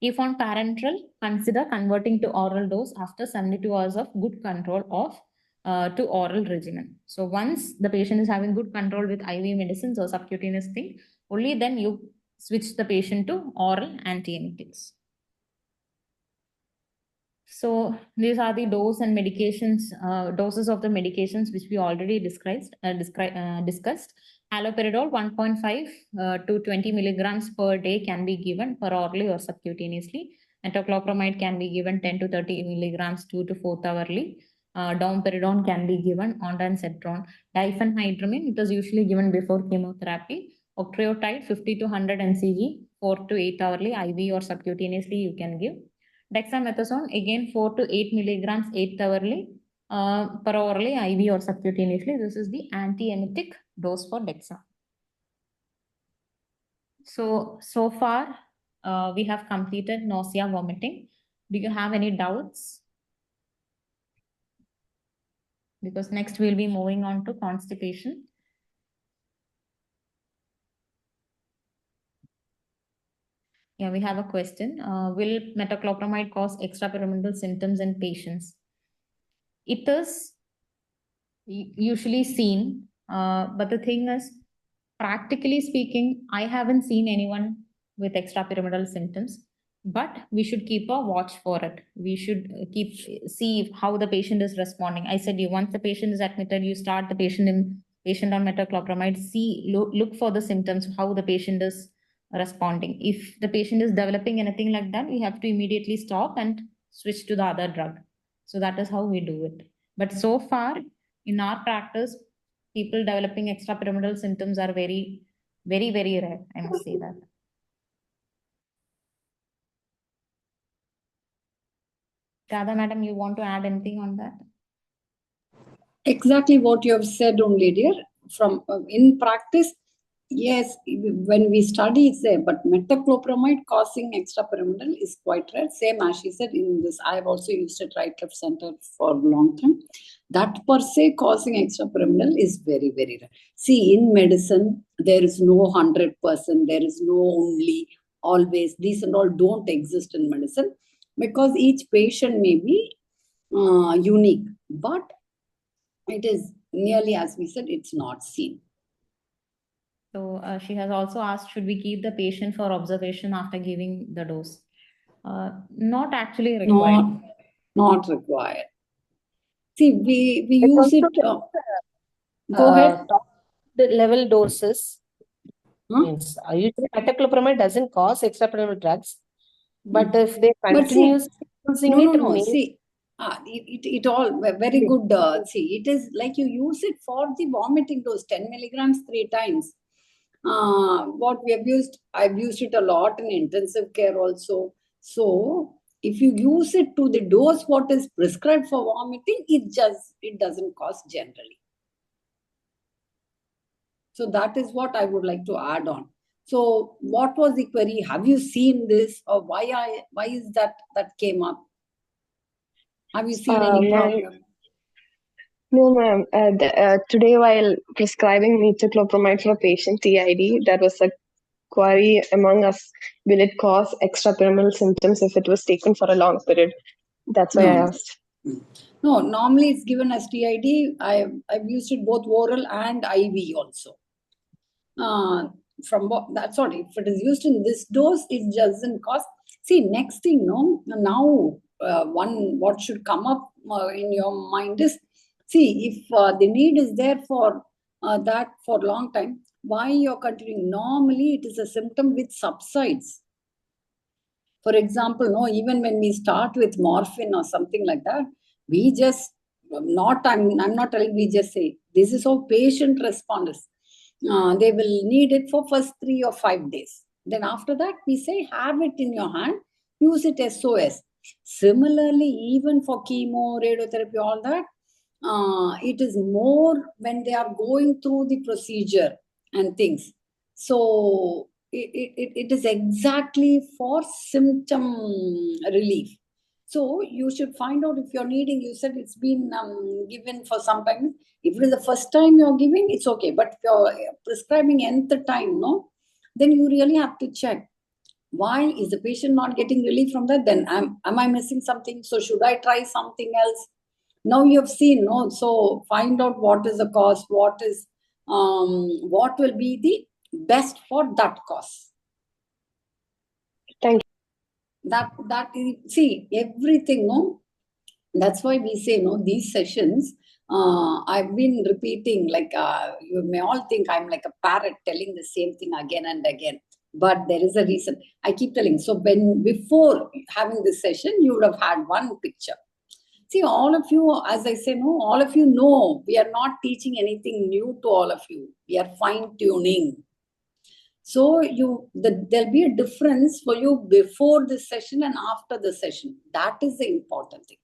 If on parenteral, consider converting to oral dose after 72 hours of good control of to oral regimen. So once the patient is having good control with IV medicines or subcutaneous thing, only then you switch the patient to oral antiemetics. So these are the dose and medications, doses of the medications which we already discussed. Haloperidol 1.5 to 20 milligrams per day can be given per orally or subcutaneously. Metoclopramide can be given 10 to 30 milligrams 2 to 4 hourly. Domperidone can be given, ondansetron. Diphenhydramine, it is usually given before chemotherapy. Octreotide 50 to 100 mcg 4 to 8 hourly, IV or subcutaneously you can give. Dexamethasone, again 4 to 8 milligrams 8 hourly, per orally, IV or subcutaneously. This is the antiemetic dose for Dexa. So far, we have completed nausea, vomiting. Do you have any doubts? Because next we'll be moving on to constipation. Yeah, we have a question. Will metoclopramide cause extrapyramidal symptoms in patients? It is usually seen, but the thing is, practically speaking, I haven't seen anyone with extrapyramidal symptoms, but we should keep a watch for it. We should see how the patient is responding. I said you once the patient is admitted, you start the patient on metoclopramide. Look for the symptoms, how the patient is responding. If the patient is developing anything like that, we have to immediately stop and switch to the other drug. So that is how we do it. But so far in our practice, people developing extrapyramidal symptoms are very, very, very rare. I must say that. Radha, madam, you want to add anything on that? Exactly what you have said only, dear. From in practice, yes, when we study it's there, but metoclopramide causing extrapyramidal is quite rare. Same as she said in this, I have also used it right left center for a long time. That per se causing extrapyramidal is very, very rare. See, in medicine, there is no 100%, there is no only, always, these and all don't exist in medicine because each patient may be unique. But it is nearly, as we said, it's not seen. So she has also asked, should we keep the patient for observation after giving the dose? Not actually required. Not required. See, we use it. Go ahead. The level doses. Huh? Means usually metoclopramide doesn't cause extrapyramidal drugs, but if they continue using it, no. See, it all very good. See, it is like you use it for the vomiting dose, 10 milligrams 3 times. What we have used, I've used it a lot in intensive care also. So if you use it to the dose what is prescribed for vomiting, it doesn't cause generally. So that is what I would like to add on. So what was the query? Have you seen this, or why is that came up? Have you seen any problem? No, ma'am. Today, while prescribing metoclopramide for a patient TID, there was a query among us: will it cause extrapyramidal symptoms if it was taken for a long period? That's why I No. asked. No, normally it's given as TID. I've used it both oral and IV also. From what that's what, if it is used in this dose, it doesn't cause. See, next thing, no, now what should come up in your mind is, see, if the need is there for that for a long time, why you're continuing? Normally, it is a symptom which subsides. For example, no, even when we start with morphine or something like that, we just I'm not telling, we just say this is how patient responds. They will need it for first 3 or 5 days. Then after that, we say have it in your hand, use it SOS. Similarly, even for chemo, radiotherapy, all that, it is more when they are going through the procedure and things. So it is exactly for symptom relief. So you should find out if you're needing. You said it's been given for some time. If it is the first time you're giving, it's okay. But if you're prescribing nth time, no, then you really have to check. Why is the patient not getting relief from that? Then am I missing something? So should I try something else? Now you have seen, no? So find out what is the cause, what will be the best for that cause. Thank you. That is, see, everything, no? That's why we say, no, these sessions, I've been repeating, like you may all think I'm like a parrot telling the same thing again and again. But there is a reason. I keep telling. So when before having this session, you would have had one picture. See, all of you, as I say, no, all of you know, we are not teaching anything new to all of you. We are fine tuning. So there'll be a difference for you before this session and after the session. That is the important thing.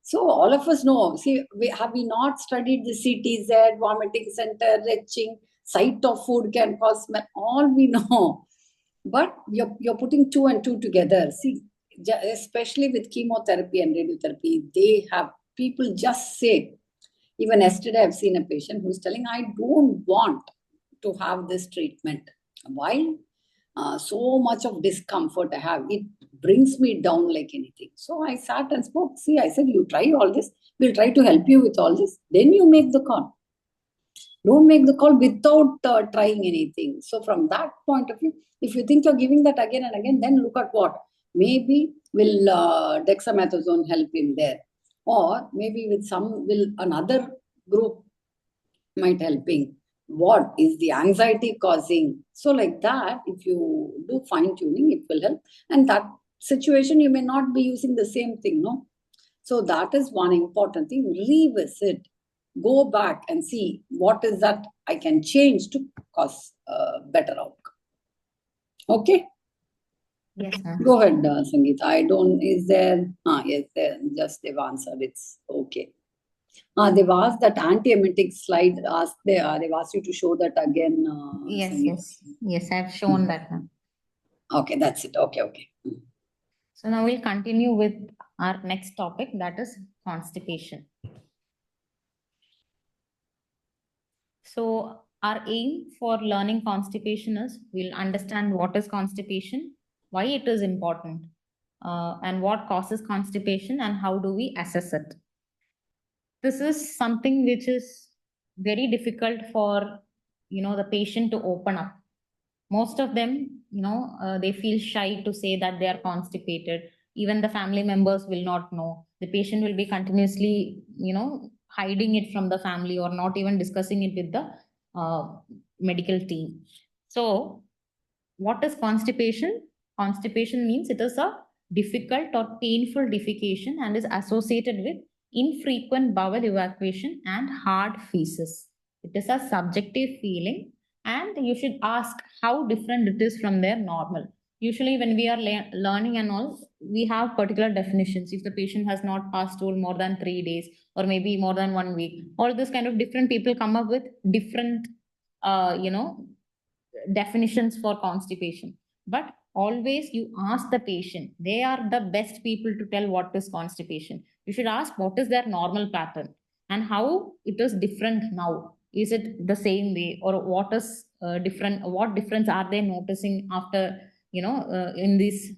So all of us know. See, have we not studied the CTZ, vomiting center, retching, sight of food can cause smell? All we know. But you're putting 2 and 2 together. See, especially with chemotherapy and radiotherapy, they have people just say. Even yesterday, I've seen a patient who's telling, I don't want to have this treatment. Why? So much of discomfort I have. It brings me down like anything. So I sat and spoke. See, I said, you try all this. We'll try to help you with all this. Then you make the call. Don't make the call without trying anything. So from that point of view, if you think you're giving that again and again, then look at what. Maybe will dexamethasone help him there. Or maybe will another group might helping. What is the anxiety causing? So like that, if you do fine tuning, it will help. And that situation, you may not be using the same thing, no? So that is one important thing. Revisit, go back and see what is that I can change to cause better outcome. Okay? Yes, ma'am. Go ahead, Sangeetha. I don't, is there, yes, just they've answered, it's okay. They've asked that anti-emetic slide, they've asked you to show that again. Yes, Sangeetha. yes, I've shown that, ma'am. Okay, that's it. Okay. So now we'll continue with our next topic, that is constipation. So our aim for learning constipation is we'll understand what is constipation, why it is important, and what causes constipation and how do we assess it. This is something which is very difficult for, the patient to open up. Most of them, they feel shy to say that they are constipated. Even the family members will not know. The patient will be continuously, hiding it from the family or not even discussing it with the medical team. So what is constipation? Constipation means it is a difficult or painful defecation and is associated with infrequent bowel evacuation and hard feces. It is a subjective feeling, and you should ask how different it is from their normal. Usually when we are learning and all, we have particular definitions. If the patient has not passed stool more than 3 days or maybe more than 1 week, all this kind of different people come up with different definitions for constipation. But always you ask the patient. They are the best people to tell what is constipation. You should ask what is their normal pattern. and how it is different now. Is it the same way, or what is different? What difference are they noticing after, in these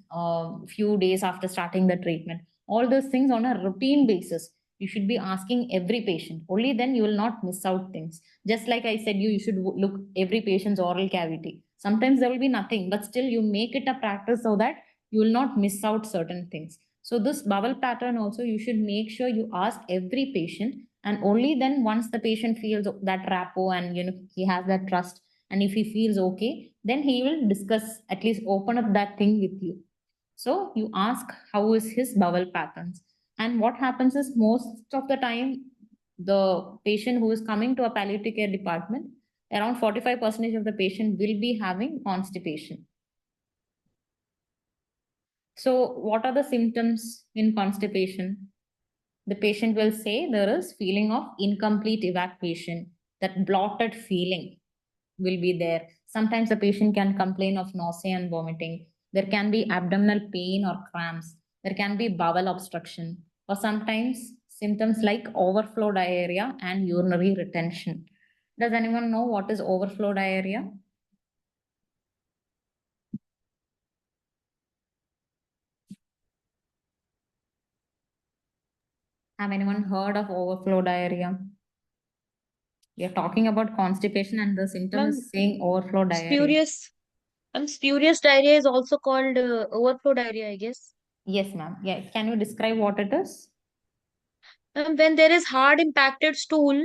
few days after starting the treatment? All those things on a routine basis. You should be asking every patient. Only then you will not miss out things. Just like I said, you should look every patient's oral cavity. Sometimes there will be nothing, but still you make it a practice so that you will not miss out certain things. So this bowel pattern also, you should make sure you ask every patient, and only then once the patient feels that rapport and he has that trust, and if he feels okay, then he will discuss, at least open up that thing with you. So you ask how is his bowel patterns. And what happens is, most of the time, the patient who is coming to a palliative care department, around 45% of the patient will be having constipation. So what are the symptoms in constipation? The patient will say there is feeling of incomplete evacuation, that bloated feeling will be there. Sometimes the patient can complain of nausea and vomiting. There can be abdominal pain or cramps. There can be bowel obstruction, or sometimes symptoms like overflow diarrhea and urinary retention. Does anyone know what is overflow diarrhea? Have anyone heard of overflow diarrhea? We are talking about constipation and the symptom Ma'am, is saying overflow diarrhea. spurious diarrhea is also called overflow diarrhea, I guess. Yes, ma'am. Yeah. Can you describe what it is? When there is hard impacted stool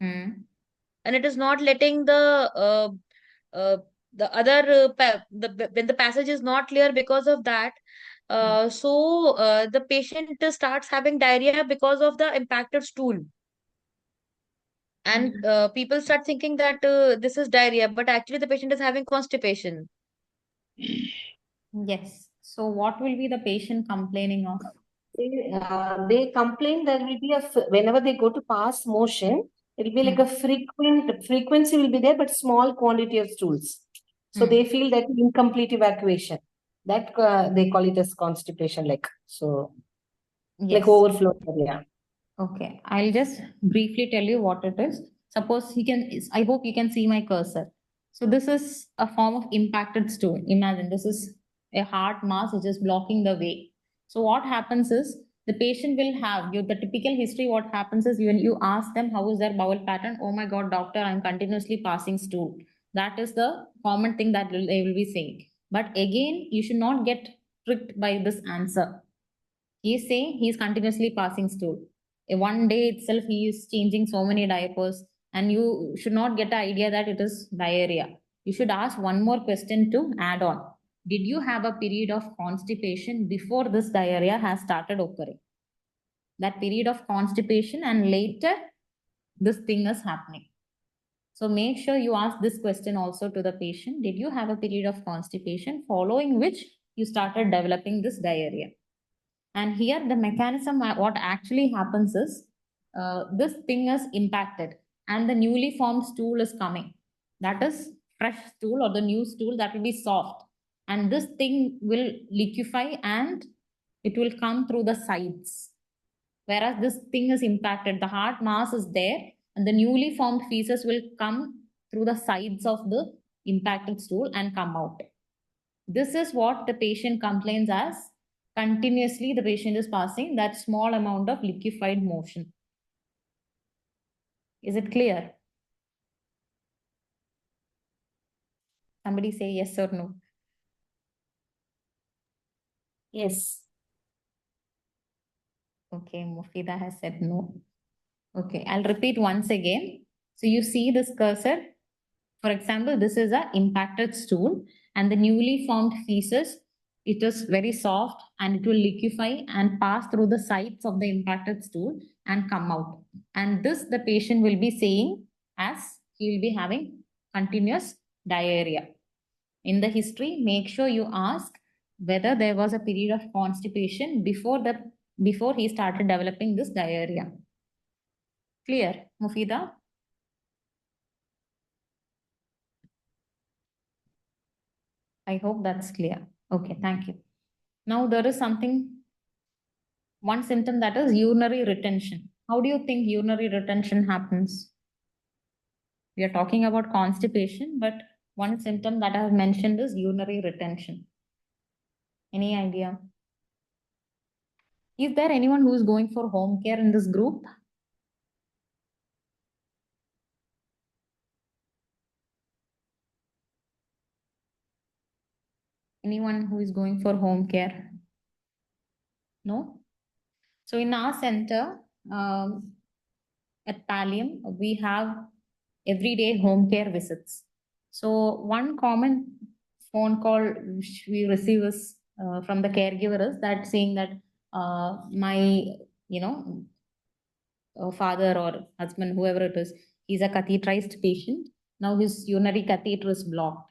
Hmm. and it is not letting uh, the other when the passage is not clear because of that, the patient starts having diarrhea because of the impacted stool. And people start thinking that this is diarrhea, but actually the patient is having constipation. Yes. So what will be the patient complaining of? They complain there will be whenever they go to pass motion, it will be like a frequency will be there, but small quantity of stools. So they feel that incomplete evacuation. That they call it as constipation, like so, like Yes. overflow. Yeah. Okay. I'll just briefly tell you what it is. Suppose I hope you can see my cursor. So this is a form of impacted stool. Imagine this is a hard mass which is blocking the way. So what happens is, the patient will have the typical history. What happens is, when you ask them how is their bowel pattern, oh my God, doctor, I'm continuously passing stool. That is the common thing that they will be saying. But again, you should not get tricked by this answer. He is saying he is continuously passing stool. One day itself, he is changing so many diapers, and you should not get the idea that it is diarrhea. You should ask one more question to add on. Did you have a period of constipation before this diarrhea has started occurring? That period of constipation, and later this thing is happening. So make sure you ask this question also to the patient. Did you have a period of constipation following which you started developing this diarrhea? And here the mechanism, what actually happens is, this thing is impacted and the newly formed stool is coming. That is fresh stool, or the new stool that will be soft. And this thing will liquefy and it will come through the sides. Whereas this thing is impacted, the hard mass is there, and the newly formed feces will come through the sides of the impacted stool and come out. This is what the patient complains as. Continuously, the patient is passing that small amount of liquefied motion. Is it clear? Somebody say yes or no. Yes. Okay, Mufida has said no. Okay, I'll repeat once again. So you see this cursor. For example, this is a impacted stool, and the newly formed feces, it is very soft and it will liquefy and pass through the sides of the impacted stool and come out. And this the patient will be saying as he will be having continuous diarrhea. In the history, make sure you ask whether there was a period of constipation before he started developing this diarrhea. Clear, Mufida? I hope that's clear. Okay, thank you. Now there is one symptom, that is urinary retention. How do you think urinary retention happens? We are talking about constipation, but one symptom that I have mentioned is urinary retention. Any idea? Is there anyone who is going for home care in this group? Anyone who is going for home care? No? So in our center, at Pallium, we have everyday home care visits. So one common phone call which we receive is from the caregiver is that saying that my, you know, father or husband, whoever it is, he's a catheterized patient. Now his urinary catheter is blocked.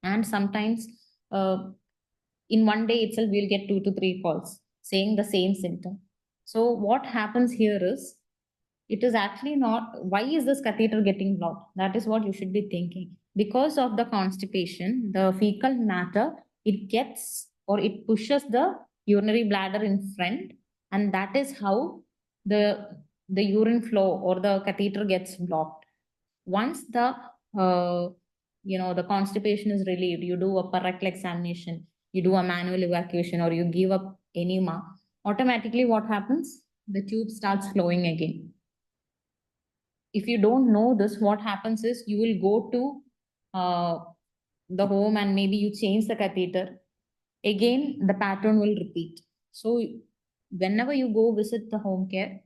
And sometimes in one day itself, we'll get 2 to 3 calls saying the same symptom. So what happens here is, it is actually not, why is this catheter getting blocked? That is what you should be thinking. Because of the constipation, the fecal matter, it gets or it pushes the urinary bladder in front, and that is how the urine flow or the catheter gets blocked. Once the the constipation is relieved, you do a rectal examination, you do a manual evacuation, or you give up enema, automatically what happens? The tube starts flowing again. If you don't know this, what happens is you will go to the home and maybe you change the catheter. Again, the pattern will repeat. So whenever you go visit the home care,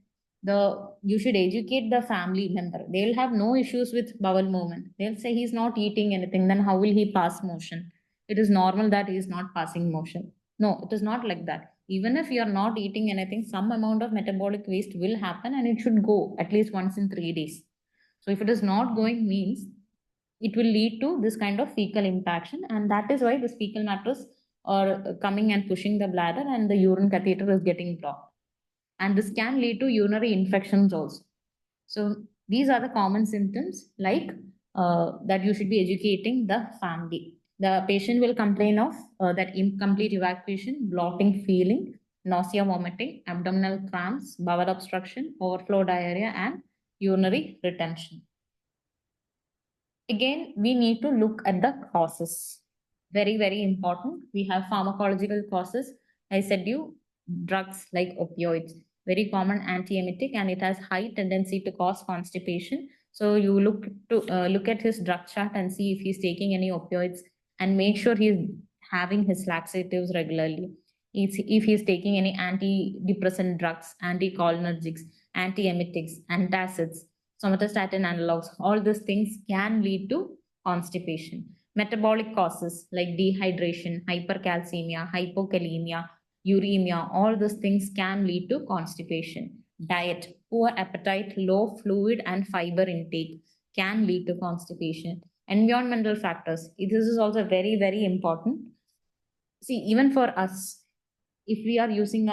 you should educate the family member. They'll have no issues with bowel movement. They'll say he's not eating anything, then how will he pass motion? It is normal that he is not passing motion. No, it is not like that. Even if you're not eating anything, some amount of metabolic waste will happen and it should go at least once in 3 days. So if it is not going, means it will lead to this kind of fecal impaction, and that is why this fecal matters are coming and pushing the bladder and the urine catheter is getting blocked. And this can lead to urinary infections also. So these are the common symptoms that you should be educating the family. The patient will complain of that incomplete evacuation, blotting feeling, nausea, vomiting, abdominal cramps, bowel obstruction, overflow diarrhea, and urinary retention. Again, we need to look at the causes. Very, very important. We have pharmacological causes. I said you, drugs like opioids, very common antiemetic, and it has high tendency to cause constipation. So you look at his drug chart and see if he's taking any opioids, and make sure he's having his laxatives regularly. If he's taking any antidepressant drugs, anticholinergics, antiemetics, antacids, somatostatin analogs, all these things can lead to constipation. Metabolic causes like dehydration, hypercalcemia, hypokalemia, uremia, all these things can lead to constipation. Diet, poor appetite, low fluid and fiber intake can lead to constipation. Environmental factors, this is also very, very important. See, even for us, if we are using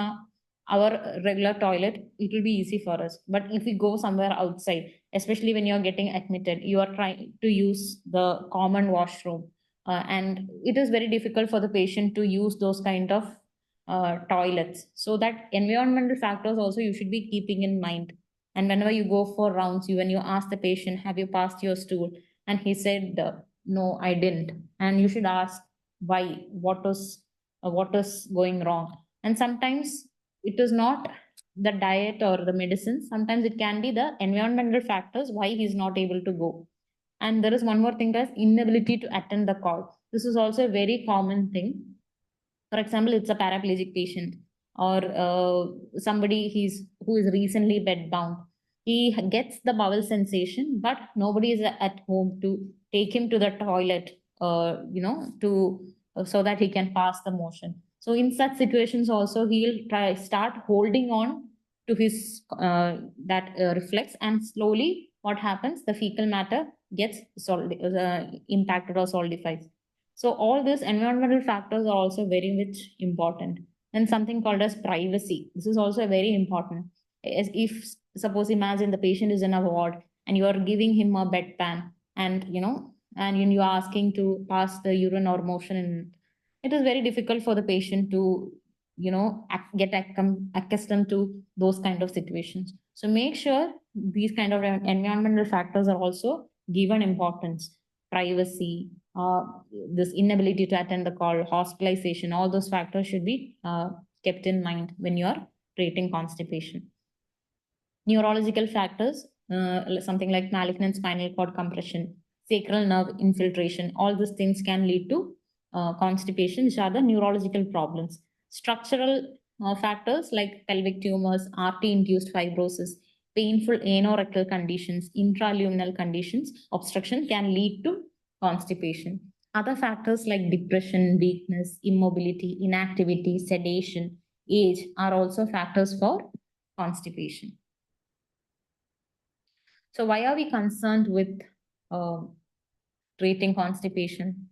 our regular toilet, it will be easy for us. But if we go somewhere outside, especially when you're getting admitted, you are trying to use the common washroom, and it is very difficult for the patient to use those kind of toilets. So that environmental factors also you should be keeping in mind. And whenever you go for rounds, when you ask the patient, have you passed your stool? And he said, no, I didn't. And you should ask why, what is going wrong. And sometimes it is not the diet or the medicine. Sometimes it can be the environmental factors why he's not able to go. And there is one more thing, as inability to attend the call. This is also a very common thing. For example, it's a paraplegic patient, or somebody who is recently bedbound. He gets the bowel sensation, but nobody is at home to take him to the toilet, so that he can pass the motion. So in such situations, also he'll start holding on to his that reflex, and slowly, what happens? The fecal matter gets impacted or solidifies. So all these environmental factors are also very much important. And something called as privacy. This is also very important. As if suppose imagine the patient is in a ward and you are giving him a bedpan, and you are asking to pass the urine or motion, and it is very difficult for the patient to get accustomed to those kind of situations. So make sure these kind of environmental factors are also given importance. Privacy, this inability to attend the call, hospitalization, all those factors should be kept in mind when you are treating constipation. Neurological factors, something like malignant spinal cord compression, sacral nerve infiltration, all these things can lead to constipation, which are the neurological problems. Structural factors like pelvic tumors, RT-induced fibrosis, painful anorectal conditions, intraluminal conditions, obstruction can lead to constipation. Other factors like depression, weakness, immobility, inactivity, sedation, age are also factors for constipation. So why are we concerned with treating constipation?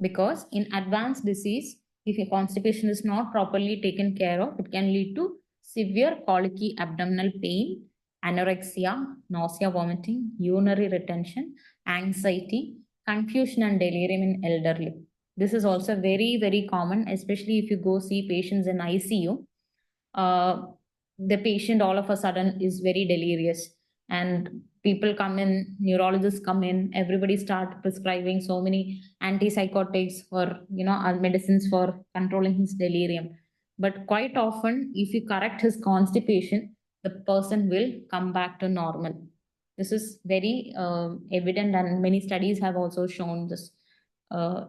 Because in advanced disease, if your constipation is not properly taken care of, it can lead to severe colicky abdominal pain, anorexia, nausea, vomiting, urinary retention, anxiety, confusion and delirium in elderly. This is also very, very common, especially if you go see patients in ICU. The patient all of a sudden is very delirious, and people come in, neurologists come in, everybody start prescribing so many antipsychotics or medicines for controlling his delirium. But quite often, if you correct his constipation, the person will come back to normal. This is very evident, and many studies have also shown this,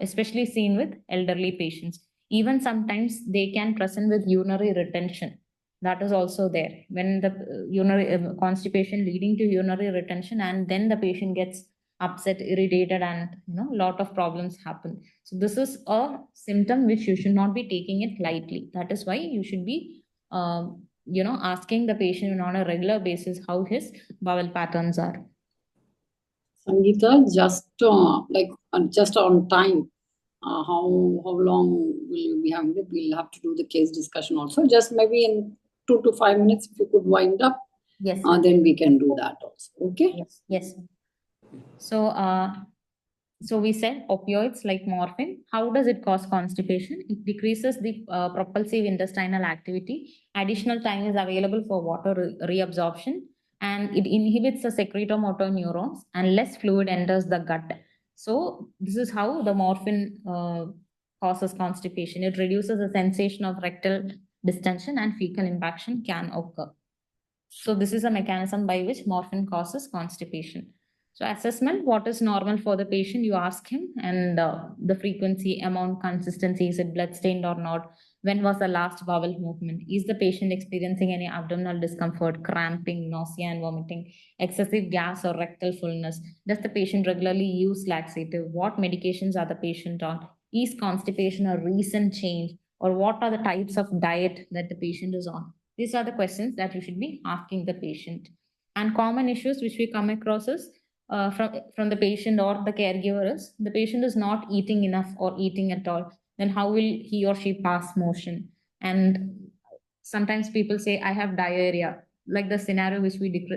especially seen with elderly patients. Even sometimes they can present with urinary retention. That is also there when the urinary constipation leading to urinary retention, and then the patient gets upset, irritated, and a lot of problems happen. So this is a symptom which you should not be taking it lightly. That is why you should be asking the patient on a regular basis how his bowel patterns are. Sangeetha, just on time, how long will you be having it? We'll have to do the case discussion also. Just maybe in 2 to 5 minutes, if you could wind up. Yes. Then we can do that also. Okay. Yes. Yes. So we said opioids like morphine. How does it cause constipation? It decreases the propulsive intestinal activity. Additional time is available for water reabsorption, and it inhibits the secretomotor neurons, and less fluid enters the gut. So this is how the morphine causes constipation. It reduces the sensation of rectal distension, and fecal impaction can occur. So this is a mechanism by which morphine causes constipation. So assessment, what is normal for the patient? You ask him, and the frequency, amount, consistency, is it blood stained or not? When was the last bowel movement? Is the patient experiencing any abdominal discomfort, cramping, nausea and vomiting, excessive gas or rectal fullness? Does the patient regularly use laxative? What medications are the patient on? Is constipation a recent change? Or what are the types of diet that the patient is on? These are the questions that you should be asking the patient. And common issues which we come across is from the patient or the caregiver is the patient is not eating enough or eating at all. Then how will he or she pass motion? And sometimes people say, I have diarrhea, like the scenario which we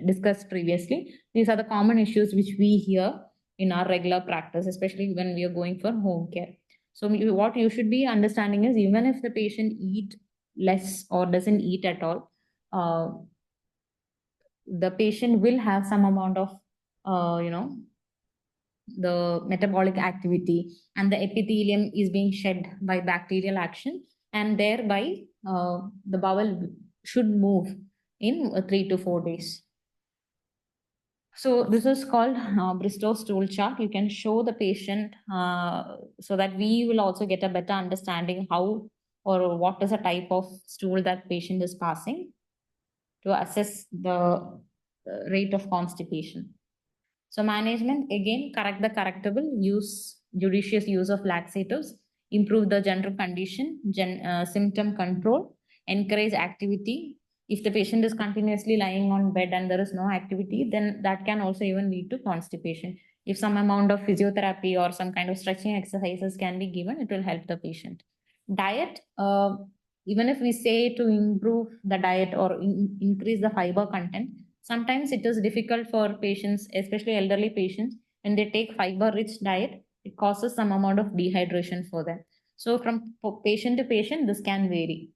discussed previously. These are the common issues which we hear in our regular practice, especially when we are going for home care. So what you should be understanding is, even if the patient eat less or doesn't eat at all, the patient will have some amount of the metabolic activity, and the epithelium is being shed by bacterial action, and thereby the bowel should move in 3 to 4 days. So this is called Bristow stool chart. You can show the patient so that we will also get a better understanding how or what is the type of stool that patient is passing to assess the rate of constipation. So management, again, correct the correctable, use judicious use of laxatives, improve the general condition, symptom control, encourage activity. If the patient is continuously lying on bed and there is no activity, then that can also even lead to constipation. If some amount of physiotherapy or some kind of stretching exercises can be given, it will help the patient. Diet, even if we say to improve the diet or increase the fiber content, sometimes it is difficult for patients, especially elderly patients, when they take fiber-rich diet, it causes some amount of dehydration for them. So from patient to patient, this can vary.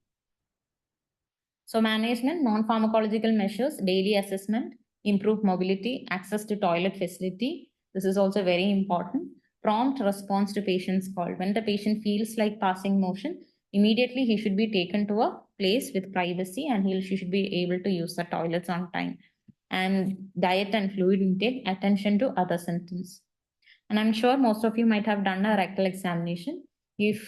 So management, non-pharmacological measures, daily assessment, improved mobility, access to toilet facility. This is also very important. Prompt response to patient's call. When the patient feels like passing motion, immediately he should be taken to a place with privacy and she should be able to use the toilets on time. And diet and fluid intake, attention to other symptoms. And I'm sure most of you might have done a rectal examination. If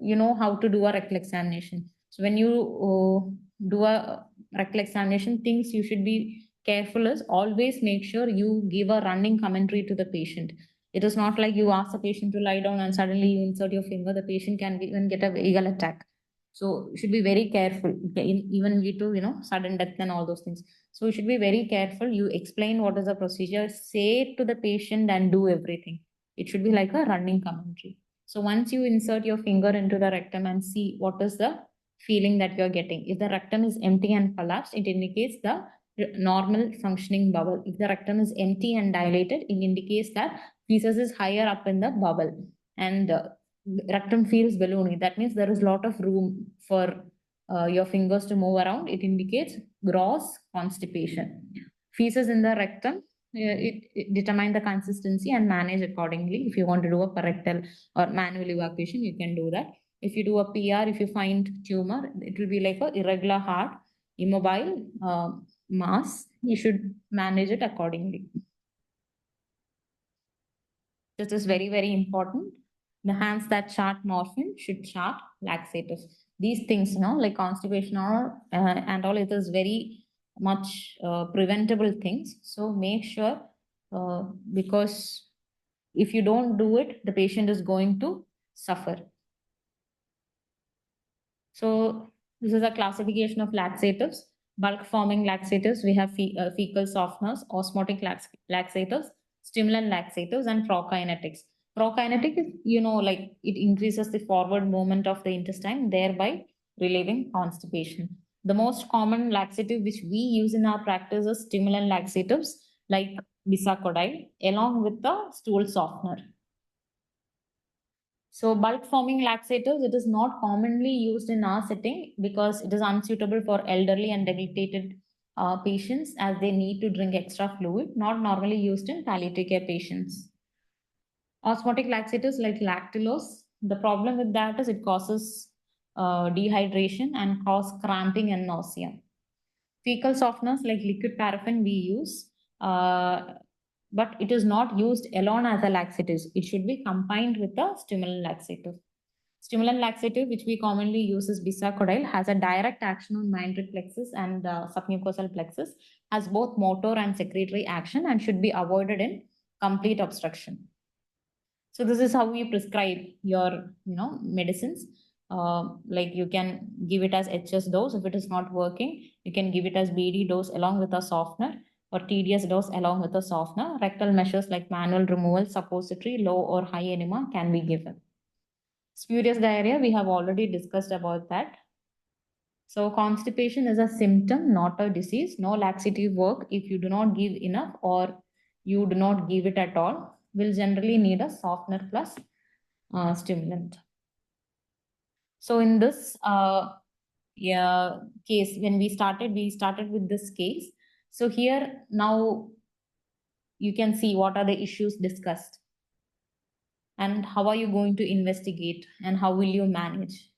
you know how to do a rectal examination. So when you do a rectal examination, things you should be careful is always make sure you give a running commentary to the patient. It is not like you ask the patient to lie down and suddenly you insert your finger. The patient can even get a vagal attack. So you should be very careful, even lead to sudden death and all those things. So you should be very careful. You explain what is the procedure, say it to the patient and do everything. It should be like a running commentary. So once you insert your finger into the rectum and see what is the feeling that you're getting. If the rectum is empty and collapsed, it indicates the normal functioning bowel. If the rectum is empty and dilated, it indicates that feces is higher up in the bowel. And rectum feels balloony. That means there is a lot of room for your fingers to move around. It indicates gross constipation. Feces in the rectum, it determine the consistency and manage accordingly. If you want to do a parectal or manual evacuation, you can do that. If you do a PR, if you find tumor, it will be like a irregular heart, immobile mass. You should manage it accordingly. This is very, very important. The hands that chart morphine should chart laxatives. These things, like constipation or and all, it is very much preventable things. So make sure because if you don't do it, the patient is going to suffer. So this is a classification of laxatives. Bulk forming laxatives, we have fecal softeners, osmotic laxatives, stimulant laxatives, and prokinetics. Prokinetic is, like it increases the forward movement of the intestine, thereby relieving constipation. The most common laxative which we use in our practice is stimulant laxatives like bisacodyl, along with the stool softener. So bulk forming laxatives, it is not commonly used in our setting because it is unsuitable for elderly and debilitated patients as they need to drink extra fluid, not normally used in palliative care patients. Osmotic laxatives like lactulose, the problem with that is it causes dehydration and cause cramping and nausea. Fecal softeners like liquid paraffin we use, but it is not used alone as a laxative. It should be combined with a stimulant laxative. Stimulant laxative, which we commonly use is bisacodyl, has a direct action on mandral plexus and submucosal plexus, has both motor and secretory action and should be avoided in complete obstruction. So this is how we prescribe your, medicines. Like you can give it as HS dose. If it is not working, you can give it as BD dose along with a softener or TDS dose along with a softener. Rectal measures like manual removal, suppository, low or high enema can be given. Spurious diarrhea, we have already discussed about that. So constipation is a symptom, not a disease. No laxative work if you do not give enough or you do not give it at all. Will generally need a softener plus stimulant. So in this case, when we started with this case. So here now you can see what are the issues discussed and how are you going to investigate and how will you manage.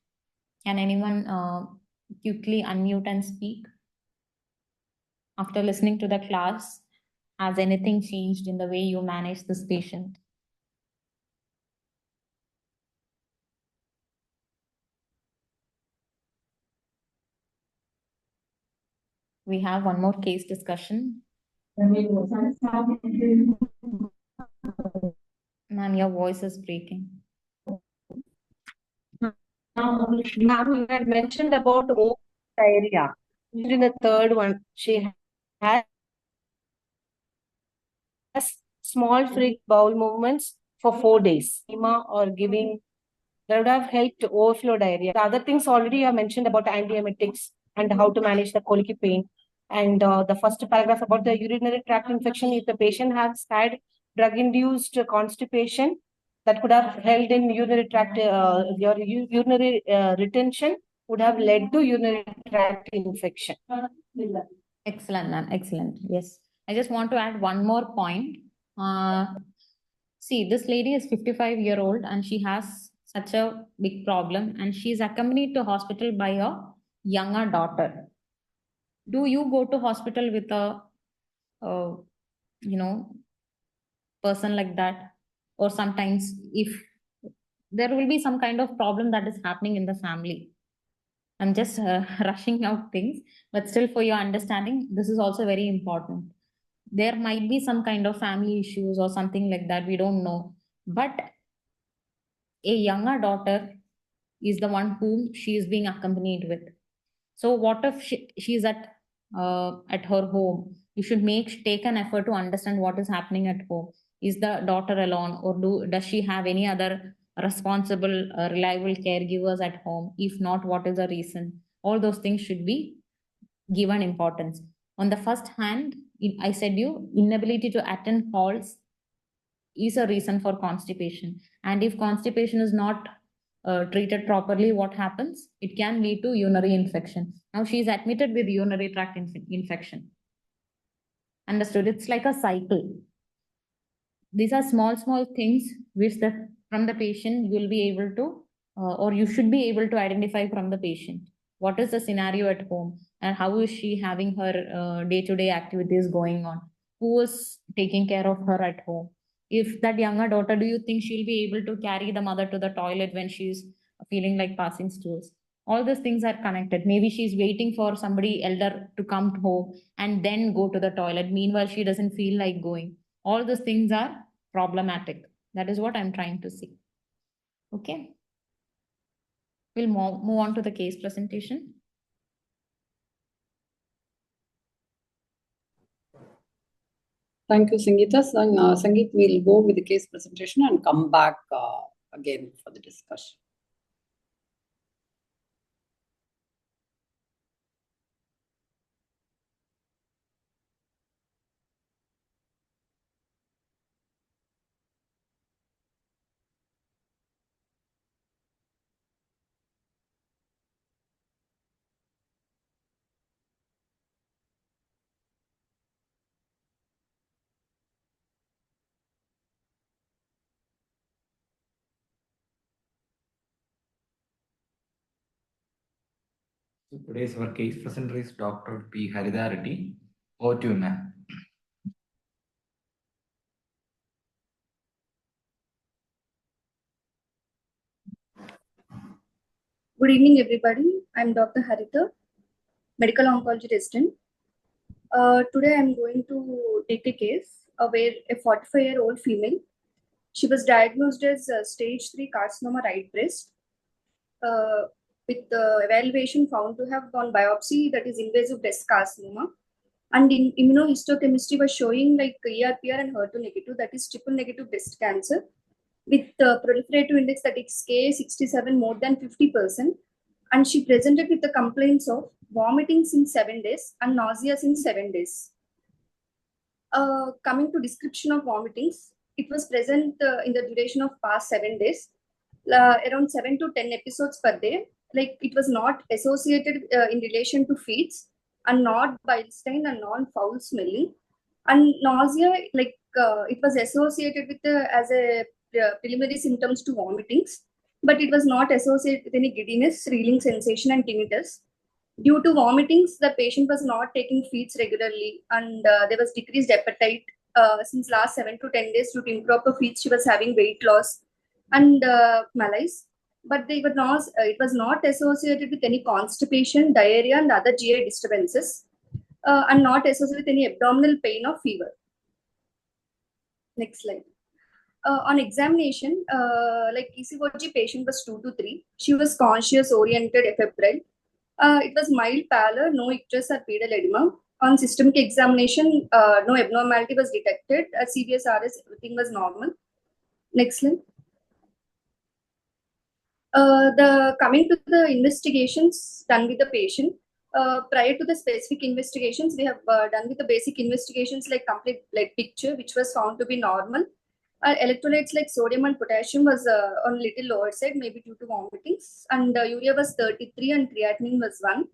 Can anyone quickly unmute and speak? After listening to the class, has anything changed in the way you manage this patient? We have one more case discussion. Ma'am, your voice is breaking. Ma'am, you had mentioned about diarrhea. In the third one, she has small freak bowel movements for 4 days. Or giving that would have helped to overflow diarrhea. The other things already I mentioned about antiemetics and how to manage the colicky pain. And the first paragraph about the urinary tract infection, if the patient has had drug-induced constipation, that could have held in urinary tract, your urinary retention would have led to urinary tract infection. Excellent, ma'am. Excellent. Yes. I just want to add one more point. See, this lady is 55-year-old and she has such a big problem and she is accompanied to hospital by a younger daughter. Do you go to hospital with a, you know, person like that? Or sometimes if there will be some kind of problem that is happening in the family. I'm just rushing out things, but still for your understanding, this is also very important. There might be some kind of family issues or something like that, we don't know. But a younger daughter is the one whom she is being accompanied with. So what if she's at her home? You should take an effort to understand what is happening at home. Is the daughter alone, or does she have any other responsible, reliable caregivers at home? If not, what is the reason? All those things should be given importance. On the first hand, I said you inability to attend calls is a reason for constipation. And if constipation is not treated properly, what happens? It can lead to urinary infection. Now she is admitted with urinary tract infection. Understood? It's like a cycle. These are small things which from the patient you will be able to, or you should be able to identify from the patient. What is the scenario at home and how is she having her day-to-day activities going on? Who is taking care of her at home? If that younger daughter, do you think she'll be able to carry the mother to the toilet when she's feeling like passing stools? All these things are connected. Maybe she's waiting for somebody elder to come home and then go to the toilet. Meanwhile, she doesn't feel like going. All these things are problematic. That is what I'm trying to say. Okay. We'll move on to the case presentation. Thank you, Sangeetha. Sangeet, we'll go with the case presentation and come back again for the discussion. Today's our case presenter is Dr. P. Haritha Reddy. Over to you, ma'am. Good evening, everybody. I'm Dr. Haritha, medical oncology resident. Today I'm going to take a case where a 45-year-old female, she was diagnosed as stage 3 carcinoma right breast with evaluation found to have on biopsy that is invasive breast carcinoma. And in immunohistochemistry was showing like ERPR and HER2 negative, that is triple negative breast cancer with proliferative index that is K67 more than 50%. And she presented with the complaints of vomiting since 7 days and nausea since 7 days. Coming to description of vomitings, it was present in the duration of past 7 days, around 7 to 10 episodes per day. Like it was not associated in relation to feeds and not bile stain and non-foul smelling. And nausea, like it was associated with as a preliminary symptoms to vomitings, but it was not associated with any giddiness, reeling sensation, and tinnitus. Due to vomitings, the patient was not taking feeds regularly, and there was decreased appetite since last 7 to 10 days due to improper feeds. She was having weight loss and malaise, but it was not associated with any constipation, diarrhea, and other GI disturbances, and not associated with any abdominal pain or fever. Next slide. On examination, like ECOG patient was 2 to 3. She was conscious, oriented, febrile. It was mild pallor, no icterus or pedal edema. On systemic examination, no abnormality was detected. CBSRS, everything was normal. Next slide. Coming to the investigations done with the patient, prior to the specific investigations, we have done with the basic investigations like complete blood picture, which was found to be normal. Electrolytes like sodium and potassium was on little lower side, maybe due to vomitings, and urea was 33 and creatinine was 1.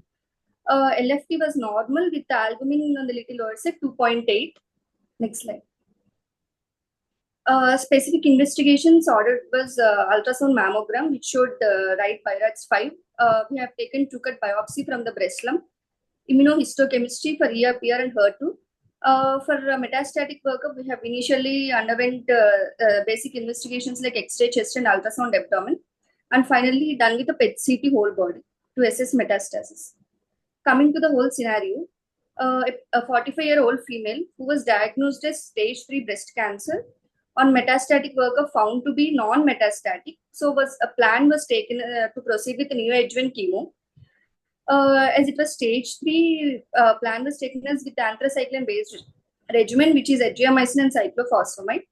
LFT was normal with the albumin on the little lower side, 2.8. Next slide. Specific investigations ordered was ultrasound mammogram, which showed right pyrites 5. We have taken two-cut biopsy from the breast lump, immunohistochemistry for ER, PR, and HER2. For metastatic workup, we have initially underwent basic investigations like X-ray chest and ultrasound abdomen, and finally done with a PET-CT whole body to assess metastasis. Coming to the whole scenario, a 45-year-old female who was diagnosed as stage 3 breast cancer on metastatic workup found to be non-metastatic. So a plan was taken to proceed with the neoadjuvant chemo. As it was stage 3, plan was taken as with anthracycline-based regimen, which is adriamycin and cyclophosphamide.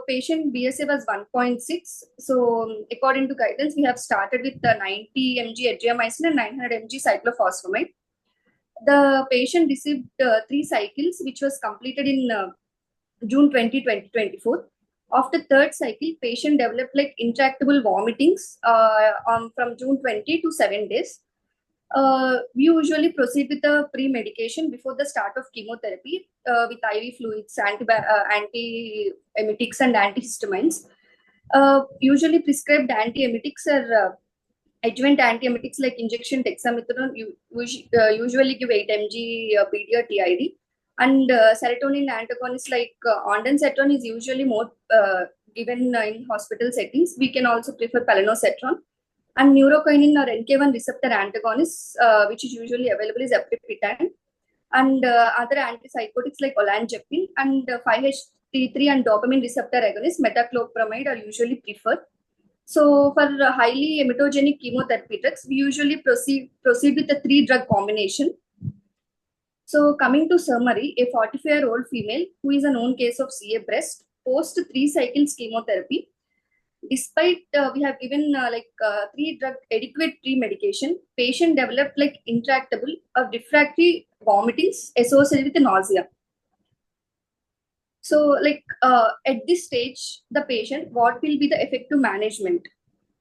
Patient BSA was 1.6. So according to guidance, we have started with the 90 mg adriamycin and 900 mg cyclophosphamide. The patient received 3 cycles, which was completed in June 2024. After third cycle, patient developed like intractable vomitings from June 20 to 7 days. We usually proceed with the pre-medication before the start of chemotherapy with IV fluids, anti-emetics, and antihistamines. Usually prescribed anti-emetics are adjuvant anti-emetics like injection dexamethasone, usually give 8 mg BD or TID. And serotonin antagonists like ondansetron is usually more given in hospital settings. We can also prefer palinosetron. And neurokinin or NK1 receptor antagonists, which is usually available, is aprepitant. And other antipsychotics like olanzapine and 5-HT3 and dopamine receptor agonists, metoclopramide, are usually preferred. So for highly emetogenic chemotherapy drugs, we usually proceed with a 3-drug combination. So coming to summary, a 45-year-old female who is a known case of CA breast post 3 cycles chemotherapy. Despite we have given 3-drug adequate pre-medication, patient developed like intractable or refractory vomitings associated with nausea. So at this stage, the patient, what will be the effective management?